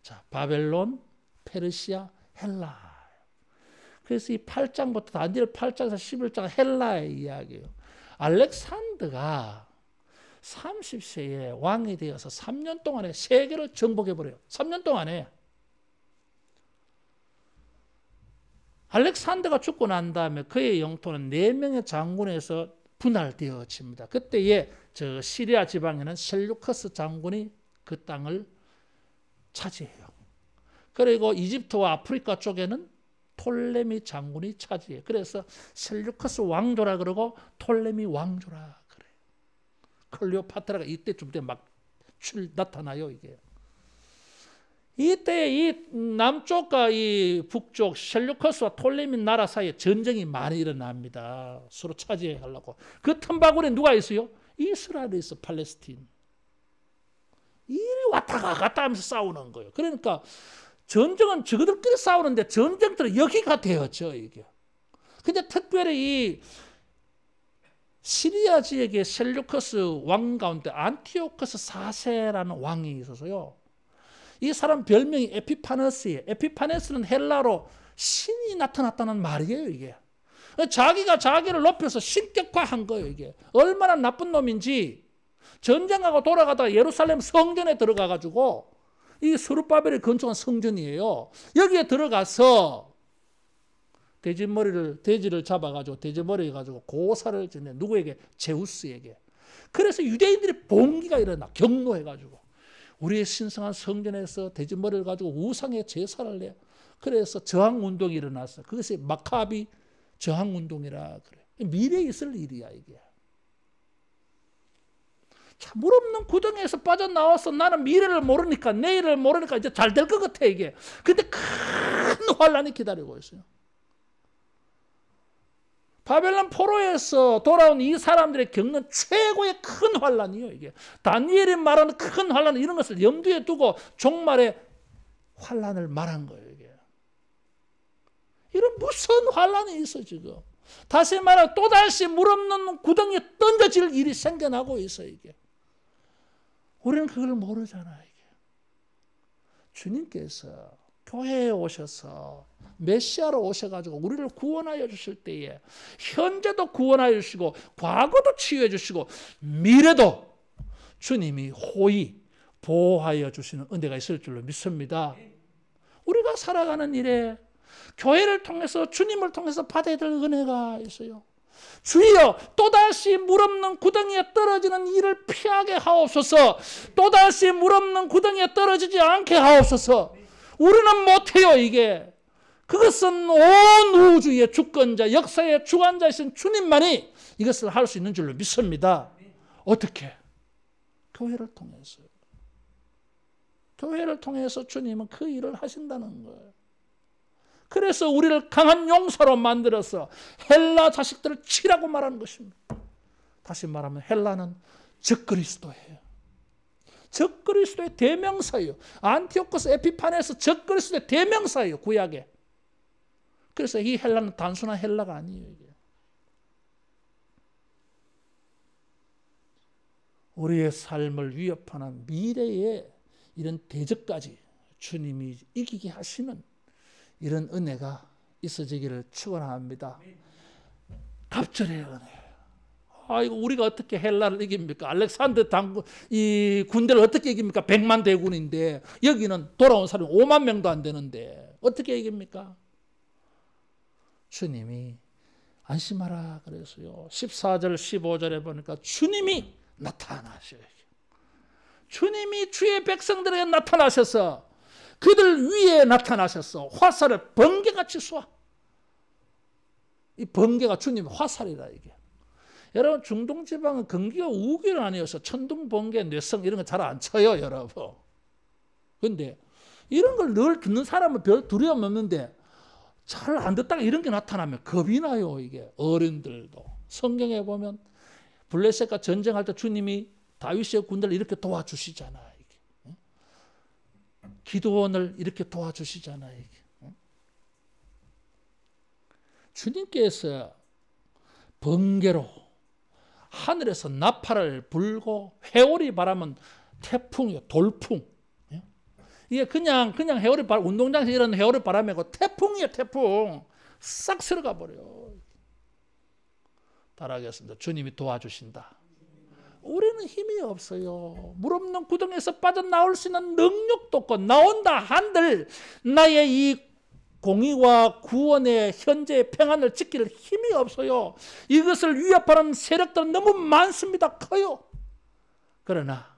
S1: 자, 바벨론, 페르시아, 헬라. 그래서 이 8장부터 다니엘 8장에서 11장 헬라의 이야기예요. 알렉산더가 30세에 왕이 되어서 3년 동안에 세계를 정복해버려요. 3년 동안에. 알렉산더가 죽고 난 다음에 그의 영토는 4명의 장군에서 분할되어집니다. 그때에 저 시리아 지방에는 셀루커스 장군이 그 땅을 차지해요. 그리고 이집트와 아프리카 쪽에는 톨레미 장군이 차지해요. 그래서 셀루커스 왕조라 그러고 톨레미 왕조라 그래요. 클레오파트라가 이때쯤 때 막 나타나요. 이게. 이때 이 남쪽과 이 북쪽 셀루커스와 톨레미 나라 사이에 전쟁이 많이 일어납니다. 서로 차지하려고. 그 틈바구니에 누가 있어요? 이스라엘이 있어. 팔레스틴. 이리 왔다 갔다 하면서 싸우는 거예요. 그러니까 전쟁은 저들끼리 싸우는데 전쟁들은 여기가 되었죠. 이게. 근데 특별히 이 시리아 지역의 셀루커스 왕 가운데 안티오커스 4세라는 왕이 있어서요. 이 사람 별명이 에피파네스예요. 에피파네스는 헬라로 신이 나타났다는 말이에요. 이게. 자기가 자기를 높여서 신격화한 거예요. 이게. 얼마나 나쁜 놈인지 전쟁하고 돌아가다가 예루살렘 성전에 들어가가지고 이 스룹바벨이 건축한 성전이에요. 여기에 들어가서 돼지를 잡아가지고 돼지머리 가지고 고사를 지내. 누구에게? 제우스에게. 그래서 유대인들이 봉기가 일어나. 경노해가지고 우리의 신성한 성전에서 돼지머리를 가지고 우상의 제사를 내. 그래서 저항운동이 일어났어. 그것이 마카비 저항운동이라 그래. 미래에 있을 일이야 이게. 참, 물 없는 구덩이에서 빠져나와서 나는 미래를 모르니까 내일을 모르니까 이제 잘 될 것 같아 이게. 근데 큰 환란이 기다리고 있어요. 바벨론 포로에서 돌아온 이 사람들이 겪는 최고의 큰 환란이에요 이게. 다니엘이 말하는 큰 환란 이런 것을 염두에 두고 종말의 환란을 말한 거예요 이게. 이런 무서운 환란이 있어 지금. 다시 말하면 또다시 물 없는 구덩이에 던져질 일이 생겨나고 있어 이게. 우리는 그걸 모르잖아 이게. 주님께서 교회에 오셔서 메시아로 오셔가지고 우리를 구원하여 주실 때에 현재도 구원하여 주시고 과거도 치유해 주시고 미래도 주님이 호의 보호하여 주시는 은혜가 있을 줄로 믿습니다. 우리가 살아가는 일에 교회를 통해서 주님을 통해서 받아야 될 은혜가 있어요. 주여 또다시 물 없는 구덩이에 떨어지는 일을 피하게 하옵소서. 또다시 물 없는 구덩이에 떨어지지 않게 하옵소서. 우리는 못해요 이게. 그것은 온 우주의 주권자 역사의 주관자이신 주님만이 이것을 할 수 있는 줄로 믿습니다. 어떻게? 교회를 통해서요. 교회를 통해서 주님은 그 일을 하신다는 거예요. 그래서 우리를 강한 용사로 만들어서 헬라 자식들을 치라고 말하는 것입니다. 다시 말하면 헬라는 적그리스도예요. 적그리스도의 대명사예요. 안티오코스 에피파네스 적그리스도의 대명사예요. 구약에. 그래서 이 헬라는 단순한 헬라가 아니에요. 이게. 우리의 삶을 위협하는 미래의 이런 대적까지 주님이 이기게 하시는 이런 은혜가 있어지기를 축원합니다. 갑절의 은혜. 이거 우리가 어떻게 헬라를 이깁니까? 알렉산더 이 군대를 어떻게 이깁니까? 100만 대군인데 여기는 돌아온 사람이 5만 명도 안 되는데 어떻게 이깁니까? 주님이 안심하라 그랬어요. 14절 15절에 보니까 주님이 나타나셔요. 주님이 주의 백성들에게 나타나셔서 그들 위에 나타나셔서 화살을 번개같이 쏘아. 이 번개가 주님의 화살이라 이게. 여러분 중동 지방은 건기가 우기는 아니어서 천둥, 번개, 뇌성 이런 거 잘 안 쳐요 여러분. 그런데 이런 걸 늘 듣는 사람은 별 두려움 없는데 잘 안 듣다가 이런 게 나타나면 겁이 나요 이게. 어른들도 성경에 보면 블레셋과 전쟁할 때 주님이 다윗의 군대를 이렇게 도와주시잖아요. 기도원을 이렇게 도와주시잖아요. 주님께서 번개로 하늘에서 나팔을 불고 회오리 바람은 태풍이요, 돌풍. 이게 그냥 회오리 바람, 운동장에서 이런 회오리 바람이고 태풍이에요, 태풍. 싹 쓸어가 버려요. 따라하겠습니다. 주님이 도와주신다. 우리는 힘이 없어요. 물 없는 구덩이에서 빠져나올 수 있는 능력도 없고, 나온다 한들 나의 이 공의와 구원의 현재의 평안을 지킬 힘이 없어요. 이것을 위협하는 세력들은 너무 많습니다. 커요. 그러나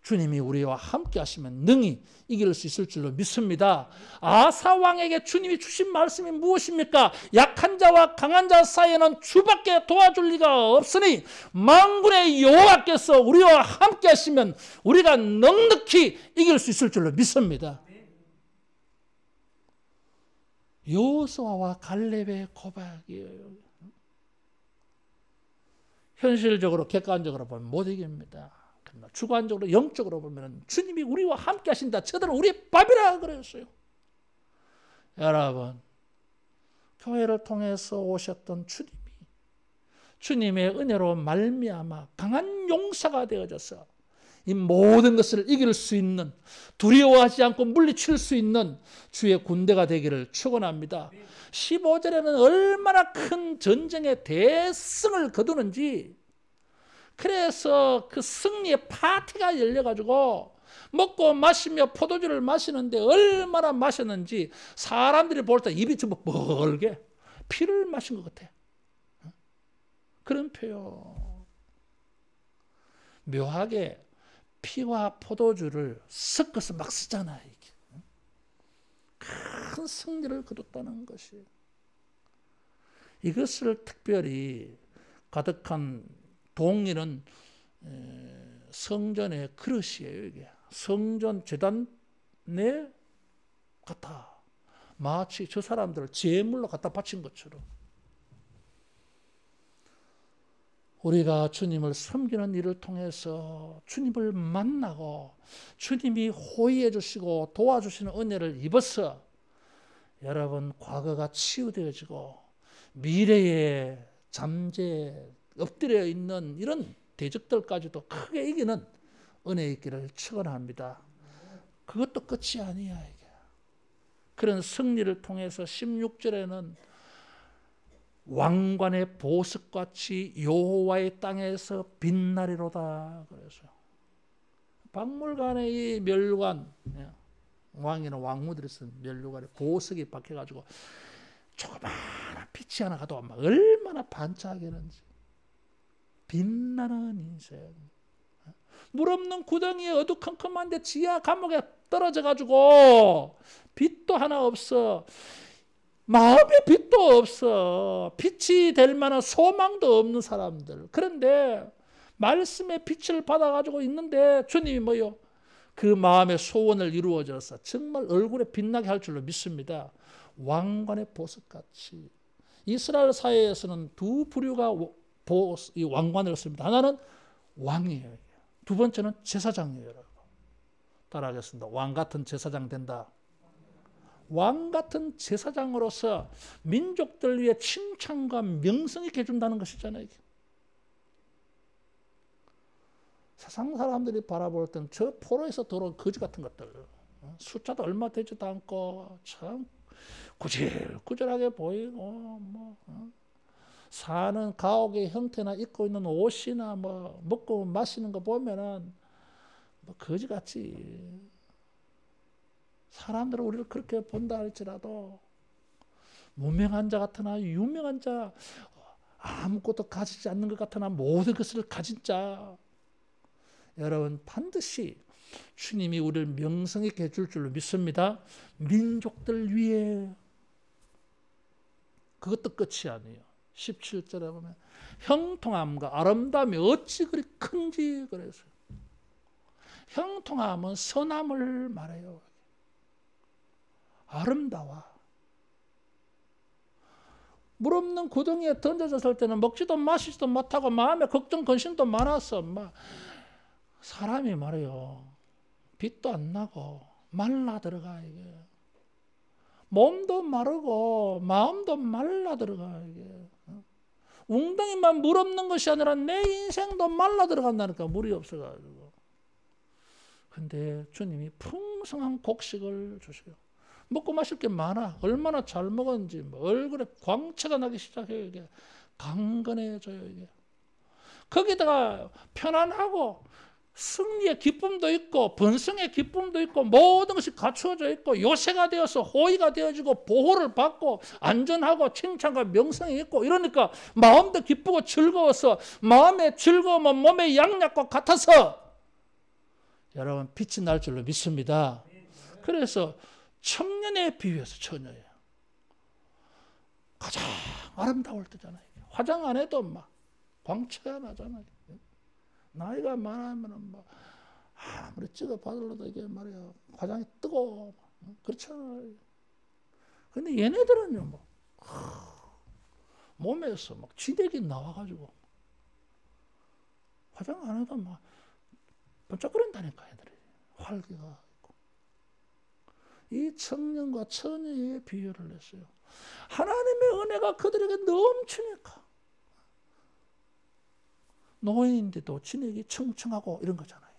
S1: 주님이 우리와 함께 하시면 능히 이길 수 있을 줄로 믿습니다. 아사 왕에게 주님이 주신 말씀이 무엇입니까? 약한 자와 강한 자 사이에는 주밖에 도와줄 리가 없으니 만군의 여호와께서 우리와 함께 하시면 우리가 넉넉히 이길 수 있을 줄로 믿습니다. 여호수아와 갈렙의 고백이에요. 현실적으로 객관적으로 보면 못 이깁니다. 그러나 주관적으로 영적으로 보면 주님이 우리와 함께 하신다. 저들은 우리의 밥이라 그랬어요. 여러분, 교회를 통해서 오셨던 주님의 은혜로 말미암아 강한 용사가 되어져서 이 모든 것을 이길 수 있는, 두려워하지 않고 물리칠 수 있는 주의 군대가 되기를 축원합니다. 15절에는 얼마나 큰 전쟁의 대승을 거두는지, 그래서 그 승리의 파티가 열려가지고 먹고 마시며 포도주를 마시는데 얼마나 마셨는지 사람들이 볼 때 입이 전부 벌게 피를 마신 것 같아. 그런 표현. 묘하게 피와 포도주를 섞어서 막 쓰잖아요. 이게. 큰 승리를 거뒀다는 것이. 이것을 특별히 가득한 동일은 성전의 그릇이에요. 이게 성전 제단에 같아. 마치 저 사람들을 제물로 갖다 바친 것처럼. 우리가 주님을 섬기는 일을 통해서 주님을 만나고 주님이 호의해 주시고 도와주시는 은혜를 입어서 여러분 과거가 치유되어지고 미래에 잠재에 엎드려 있는 이런 대적들까지도 크게 이기는 은혜 있기를 축원합니다. 그것도 끝이 아니야. 이게. 그런 승리를 통해서 16절에는 왕관의 보석같이 여호와의 땅에서 빛나리로다. 그래서 박물관의 이 멸관, 왕이나 왕무들이 쓴 멸관에 보석이 박혀가지고 조그마한 빛이 하나 가도 막 얼마나 반짝이는지. 빛나는 인생. 물 없는 구덩이에 어두컴컴한데 지하 감옥에 떨어져가지고 빛도 하나 없어. 마음에 빛도 없어. 빛이 될 만한 소망도 없는 사람들. 그런데 말씀의 빛을 받아가지고 있는데 주님이 뭐요? 그 마음의 소원을 이루어져서 정말 얼굴에 빛나게 할 줄로 믿습니다. 왕관의 보석같이. 이스라엘 사회에서는 두 부류가 이 왕관을 씁니다. 하나는 왕이에요. 두 번째는 제사장이에요. 따라하겠습니다. 왕 같은 제사장 된다. 왕 같은 제사장으로서 민족들 위해 칭찬과 명성 있게 해준다는 것이잖아요. 세상 사람들이 바라볼 때는 저 포로에서 들어온 거지 같은 것들, 숫자도 얼마 되지도 않고 참 구질구질하게 보이고 사는 가옥의 형태나 입고 있는 옷이나 먹고 마시는 거 보면은 거지같이. 사람들은 우리를 그렇게 본다 할지라도 무명한 자 같으나 유명한 자, 아무것도 가지지 않는 것 같으나 모든 것을 가진 자, 여러분 반드시 주님이 우리를 명성 있게 해줄 줄로 믿습니다. 민족들 위해. 그것도 끝이 아니에요. 17절에 보면 형통함과 아름다움이 어찌 그리 큰지 그래서. 형통함은 선함을 말해요. 아름다워. 물 없는 구덩이에 던져졌을 때는 먹지도 마시지도 못하고 마음에 걱정 근심도 많았어. 사람이 말이요, 빛도 안 나고 말라 들어가 이게. 몸도 마르고 마음도 말라 들어가 이게. 웅덩이만 물 없는 것이 아니라 내 인생도 말라 들어간다니까, 물이 없어가지고. 근데 주님이 풍성한 곡식을 주세요. 먹고 마실 게 많아. 얼마나 잘 먹었는지 뭐 얼굴에 광채가 나기 시작해요. 이게 강건해져요. 이게 거기다가 편안하고 승리의 기쁨도 있고 번성의 기쁨도 있고 모든 것이 갖추어져 있고 요새가 되어서 호의가 되어지고 보호를 받고 안전하고 칭찬과 명성이 있고 이러니까 마음도 기쁘고 즐거워서 마음의 즐거움은 몸의 양약과 같아서 여러분 빛이 날 줄로 믿습니다. 그래서 청년에 비유해서 처녀예요. 가장 아름다울 때잖아요. 화장 안 해도 막 광채가 나잖아요. 나이가 많으면 막 아무리 찍어 받으려도 이게 말이야 화장이 뜨고 그렇잖아요. 근데 얘네들은요 뭐 몸에서 막 지대기 나와가지고 화장 안 해도 막 번쩍거린다니까 애들이. 활기가 있고. 이 청년과 처녀의 비유를 했어요. 하나님의 은혜가 그들에게 넘치니까. 노인인데도 진액이 청청하고 이런 거잖아요.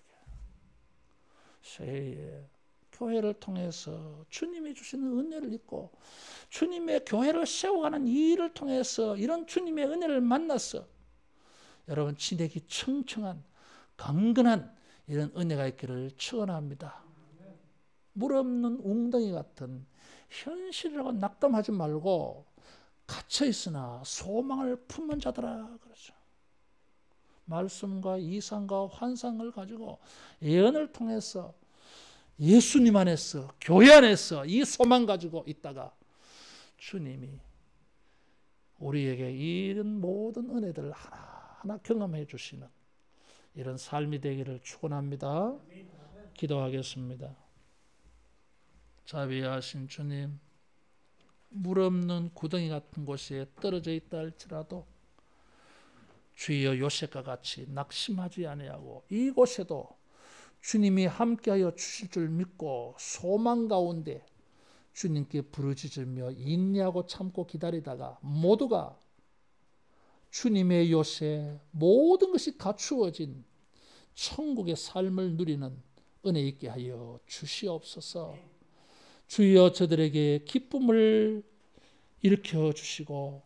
S1: 새해 교회를 통해서 주님이 주시는 은혜를 입고 주님의 교회를 세워가는 이 일을 통해서 이런 주님의 은혜를 만났어. 여러분 진액이 청청한 강건한 이런 은혜가 있기를 축원합니다. 물 없는 웅덩이 같은 현실이라고 낙담하지 말고 갇혀 있으나 소망을 품은 자들아 그러죠. 말씀과 이상과 환상을 가지고 예언을 통해서 예수님 안에서 교회 안에서 이 소망 가지고 있다가 주님이 우리에게 이런 모든 은혜들을 하나하나 경험해 주시는 이런 삶이 되기를 축원합니다. 기도하겠습니다. 자비하신 주님, 물 없는 구덩이 같은 곳에 떨어져 있다 할지라도 주여 요셉과 같이 낙심하지 아니하고 이곳에도 주님이 함께하여 주실 줄 믿고 소망 가운데 주님께 부르짖으며 인내하고 참고 기다리다가 모두가 주님의 요새 모든 것이 갖추어진 천국의 삶을 누리는 은혜 있게 하여 주시옵소서. 주여 저들에게 기쁨을 일으켜 주시고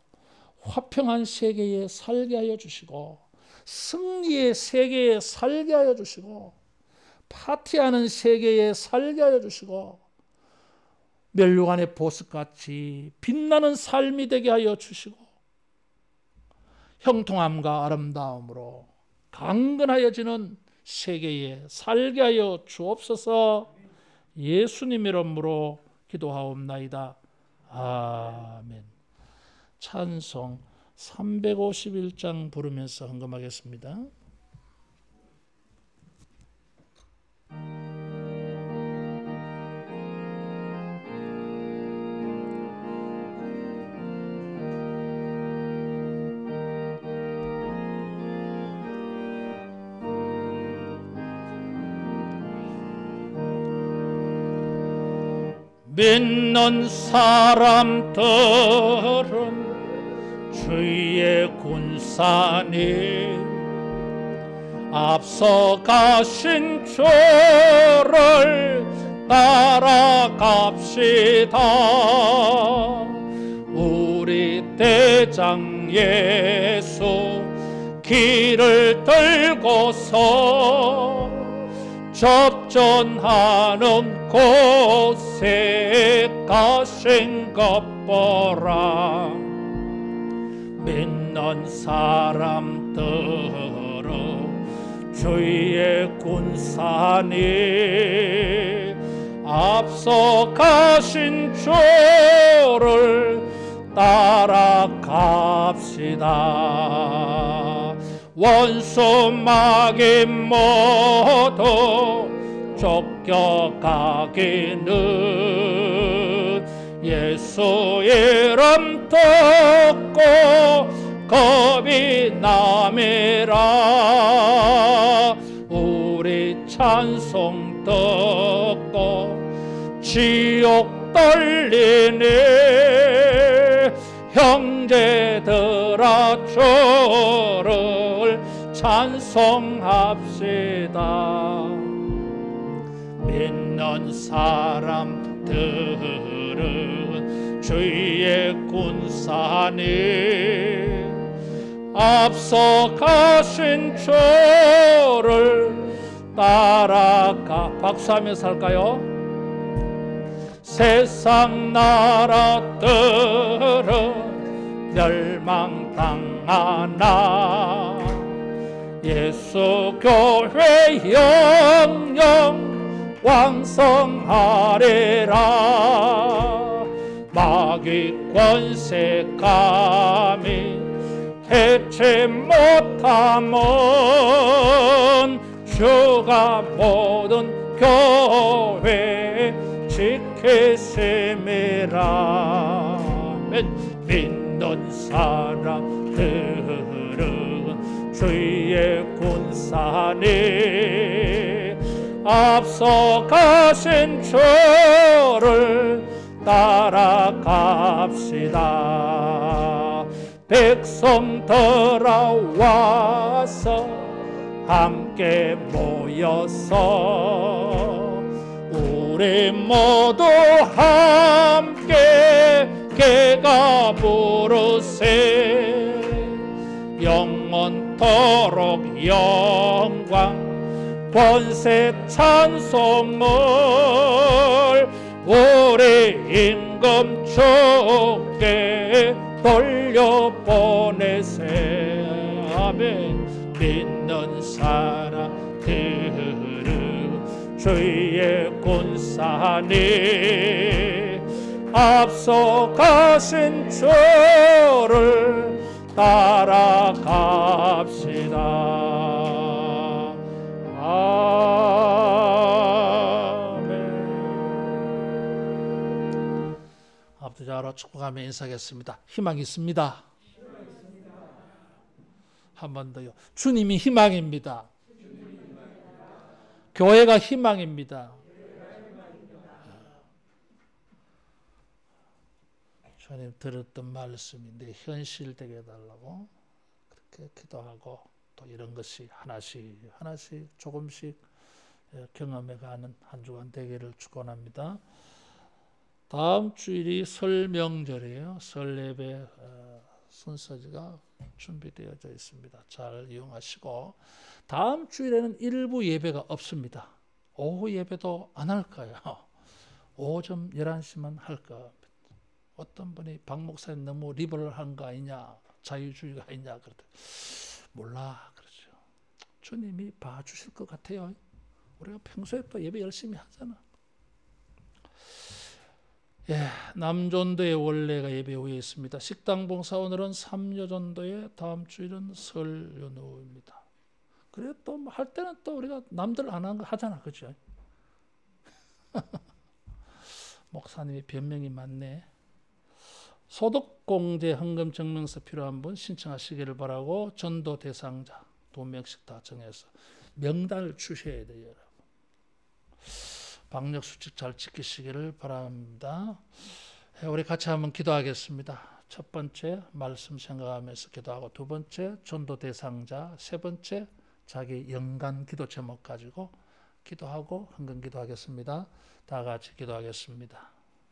S1: 화평한 세계에 살게 하여 주시고 승리의 세계에 살게 하여 주시고 파티하는 세계에 살게 하여 주시고 멸류관의 보석같이 빛나는 삶이 되게 하여 주시고 형통함과 아름다움으로 강건하여지는 세계에 살게 하여 주옵소서. 예수님 이름으로 기도하옵나이다. 아멘. 찬송 351장 부르면서 헌금하겠습니다. 믿는 사람들은 주의 군사님 앞서가신 주를 따라갑시다. 우리 대장 예수 길을 들고서 접전하는 곳에 가신 것 보라. 믿는 사람들은 주의 군사님 앞서 가신 주를 따라갑시다. 원수 마귀 모두 쫓겨가기는 예수 이름 듣고 겁이 남이라. 우리 찬송 듣고 지옥 떨리네. 형제들아 주를 찬송합시다. 믿는 사람들은 주의 군사니 앞서가신 주를 따라가. 박수하면서 할까요? 세상 나라들은 멸망당하나 예수 교회 영영 왕성하리라. 마귀 권세 감히 해치 못함은 주가 모든 교회 지키심이라. 믿는 사람들은 주의 군사니 앞서가신 주를 따라갑시다. 백성들아 와서 함께 모여서 우리 모두 함께 개가 부르세. 영원토록 영광 권세 찬송을 우리 임금 주께 돌려보내세. 아멘. 믿는 사람들은 주의 군사니 앞서가신 주를 따라갑시다. 아멘. 압도자로 축복하며 인사하겠습니다. 희망이 있습니다. 한 번 더요. 주님이 희망입니다. 교회가 희망입니다. 주님 들었던 말씀인데 현실되게 해달라고 그렇게 기도하고 또 이런 것이 하나씩 조금씩 경험해가는 한 주간 되기를 축원합니다. 다음 주일이 설 명절이에요. 설 예배 순서지가 준비되어져 있습니다. 잘 이용하시고 다음 주일에는 일부 예배가 없습니다. 오후 예배도 안 할까요? 오전 11시만 할까? 어떤 분이 박 목사님 너무 리버럴한 거 아니냐, 자유주의가 아니냐 그러더니 몰라 그러죠. 주님이 봐주실 것 같아요. 우리가 평소에 또 예배 열심히 하잖아. 예, 남전도에 원래가 예배 후에 있습니다. 식당 봉사 오늘은 3여전도에 다음 주일은 설 연후입니다. 그래 또 할 때는 또 우리가 남들 안 한 거 하잖아, 그죠? 목사님이 변명이 많네. 소득공제 헌금 증명서 필요한 분 신청하시기를 바라고 전도 대상자 2명씩 다 정해서 명단을 주셔야 돼요, 여러분. 방역 수칙 잘 지키시기를 바랍니다. 우리 같이 한번 기도하겠습니다. 첫 번째 말씀 생각하면서 기도하고, 두 번째 전도 대상자, 세 번째 자기 연간 기도 제목 가지고 기도하고 헌금 기도하겠습니다. 다 같이 기도하겠습니다.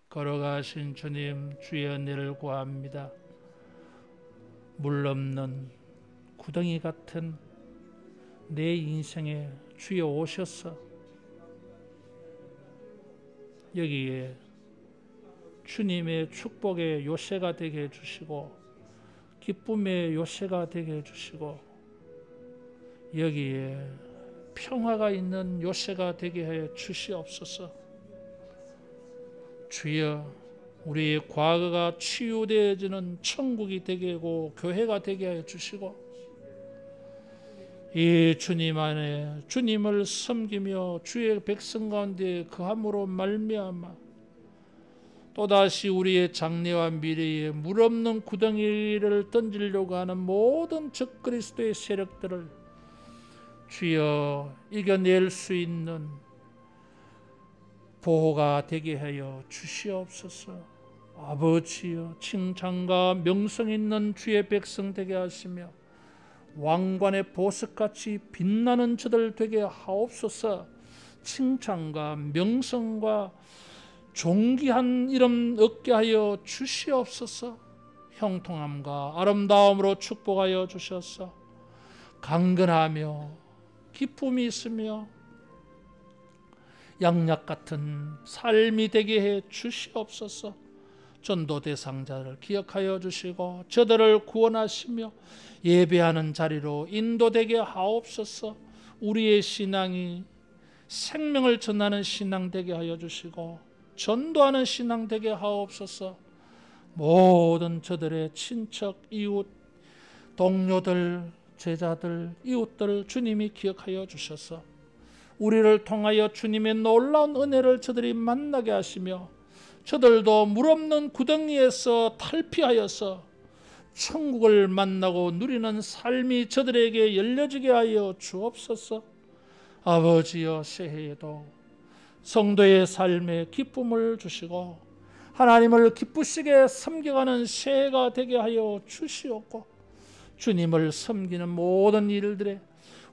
S1: 걸어가신 주님, 주의 은혜를 구합니다. 물 없는 구덩이 같은 내 인생에 주여 오셔서 여기에 주님의 축복의 요새가 되게 해주시고 기쁨의 요새가 되게 해주시고 여기에 평화가 있는 요새가 되게 해 주시옵소서. 주여, 우리의 과거가 치유되어지는 천국이 되게 하고 교회가 되게 해 주시고 이 주님 안에 주님을 섬기며 주의 백성 가운데 거함으로 말미암아 또다시 우리의 장래와 미래에 물 없는 구덩이를 던지려고 하는 모든 적그리스도의 세력들을 주여 이겨낼 수 있는 보호가 되게 하여 주시옵소서. 아버지여, 칭찬과 명성 있는 주의 백성 되게 하시며 왕관의 보석같이 빛나는 저들 되게 하옵소서. 칭찬과 명성과 존귀한 이름 얻게 하여 주시옵소서. 형통함과 아름다움으로 축복하여 주셔서 강건하며 기쁨이 있으며 양약 같은 삶이 되게 해 주시옵소서. 전도 대상자를 기억하여 주시고 저들을 구원하시며 예배하는 자리로 인도되게 하옵소서. 우리의 신앙이 생명을 전하는 신앙 되게 하여 주시고 전도하는 신앙 되게 하옵소서. 모든 저들의 친척, 이웃, 동료들, 제자들, 이웃들 주님이 기억하여 주셔서 우리를 통하여 주님의 놀라운 은혜를 저들이 만나게 하시며 저들도 물없는 구덩이에서 탈피하여서 천국을 만나고 누리는 삶이 저들에게 열려지게 하여 주옵소서. 아버지여, 새해에도 성도의 삶에 기쁨을 주시고 하나님을 기쁘시게 섬겨가는 새해가 되게 하여 주시옵고 주님을 섬기는 모든 일들에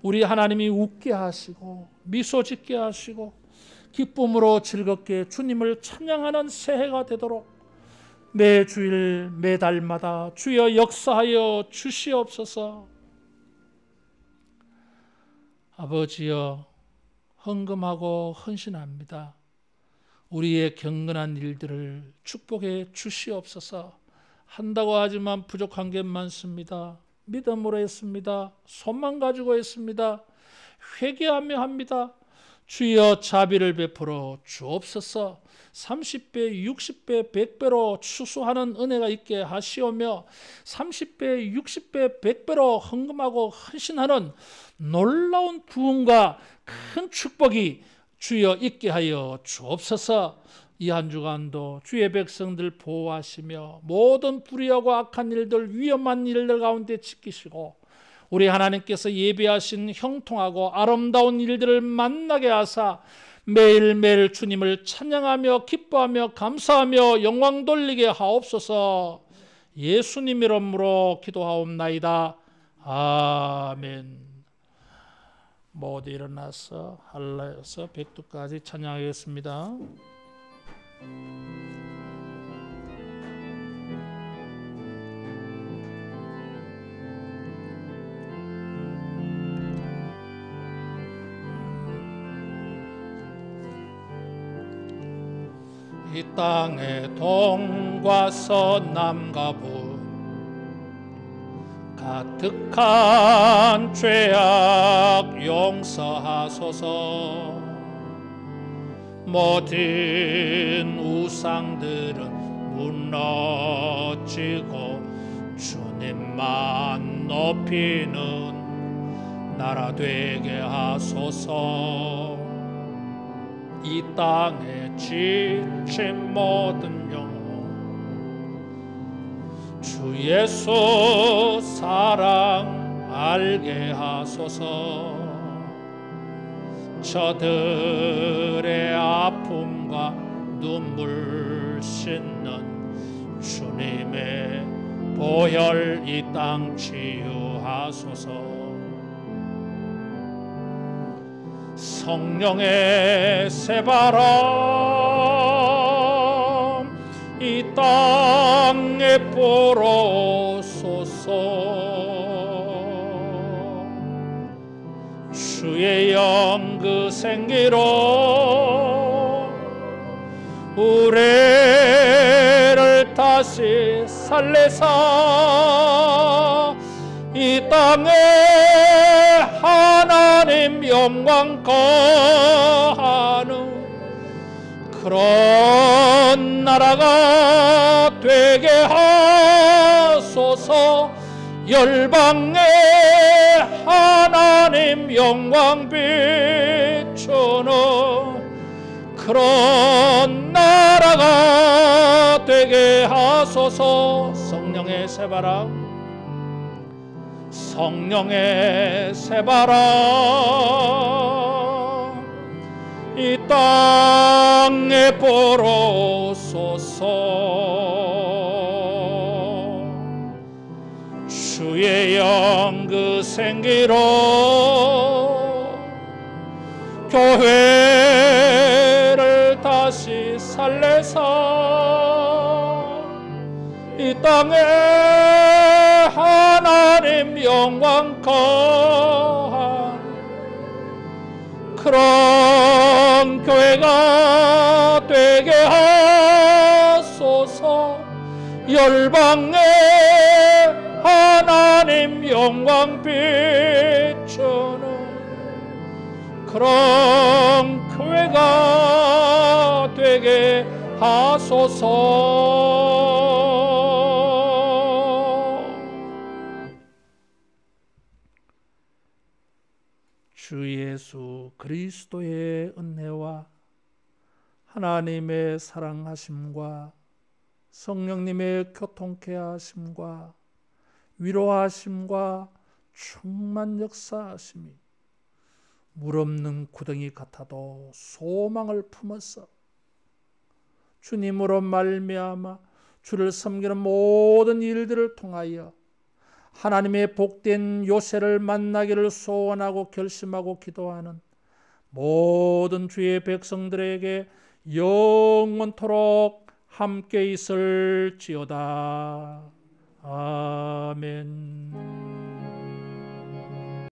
S1: 우리 하나님이 웃게 하시고 미소 짓게 하시고 기쁨으로 즐겁게 주님을 찬양하는 새해가 되도록 매 주일 매 달마다 주여 역사하여 주시옵소서. 아버지여, 헌금하고 헌신합니다. 우리의 경건한 일들을 축복해 주시옵소서. 한다고 하지만 부족한 게 많습니다. 믿음으로 했습니다. 손만 가지고 했습니다. 회개하며 합니다. 주여 자비를 베풀어 주옵소서. 30배, 60배, 100배로 추수하는 은혜가 있게 하시오며 30배, 60배, 100배로 헌금하고 헌신하는 놀라운 부흥과 큰 축복이 주여 있게 하여 주옵소서. 이 한 주간도 주의 백성들 보호하시며 모든 불의하고 악한 일들, 위험한 일들 가운데 지키시고 우리 하나님께서 예비하신 형통하고 아름다운 일들을 만나게 하사 매일매일 주님을 찬양하며 기뻐하며 감사하며 영광 돌리게 하옵소서. 예수님 이름으로 기도하옵나이다. 아멘. 모두 일어나서 할례에서 백두까지 찬양하겠습니다. 이 땅의 동과 서남과 북 가득한 죄악 용서하소서. 모든 우상들은 무너지고 주님만 높이는 나라 되게 하소서. 이 땅에 지친 모든 영혼 주 예수 사랑 알게 하소서. 저들의 아픔과 눈물 씻는 주님의 보혈 이 땅 치유하소서. 성령의 새바람 이 땅에 불어오소서. 주의 영 그 생기로 우리를 다시 살리사 이 땅에 하나님 영광 거하는 그런 나라가 되게 하소서. 열방에 하나님 영광 비추는 그런 나라가 되게 하소서. 성령의 새바람 성령의 새바람 이 땅에 보로소서. 주의 영 그 생기로 교회를 다시 살려서 이 땅에 하나님 영광 거한 그런 교회가 되게 하소서. 열방에 하나님 영광 비추는 그런 교회가 되게 하소서. 주 예수 그리스도의 은혜와 하나님의 사랑하심과 성령님의 교통케 하심과 위로하심과 충만 역사하심이 물없는 구덩이 같아도 소망을 품어서 주님으로 말미암아 주를 섬기는 모든 일들을 통하여 하나님의 복된 요새를 만나기를 소원하고 결심하고 기도하는 모든 주의 백성들에게 영원토록 함께 있을지어다. 아멘.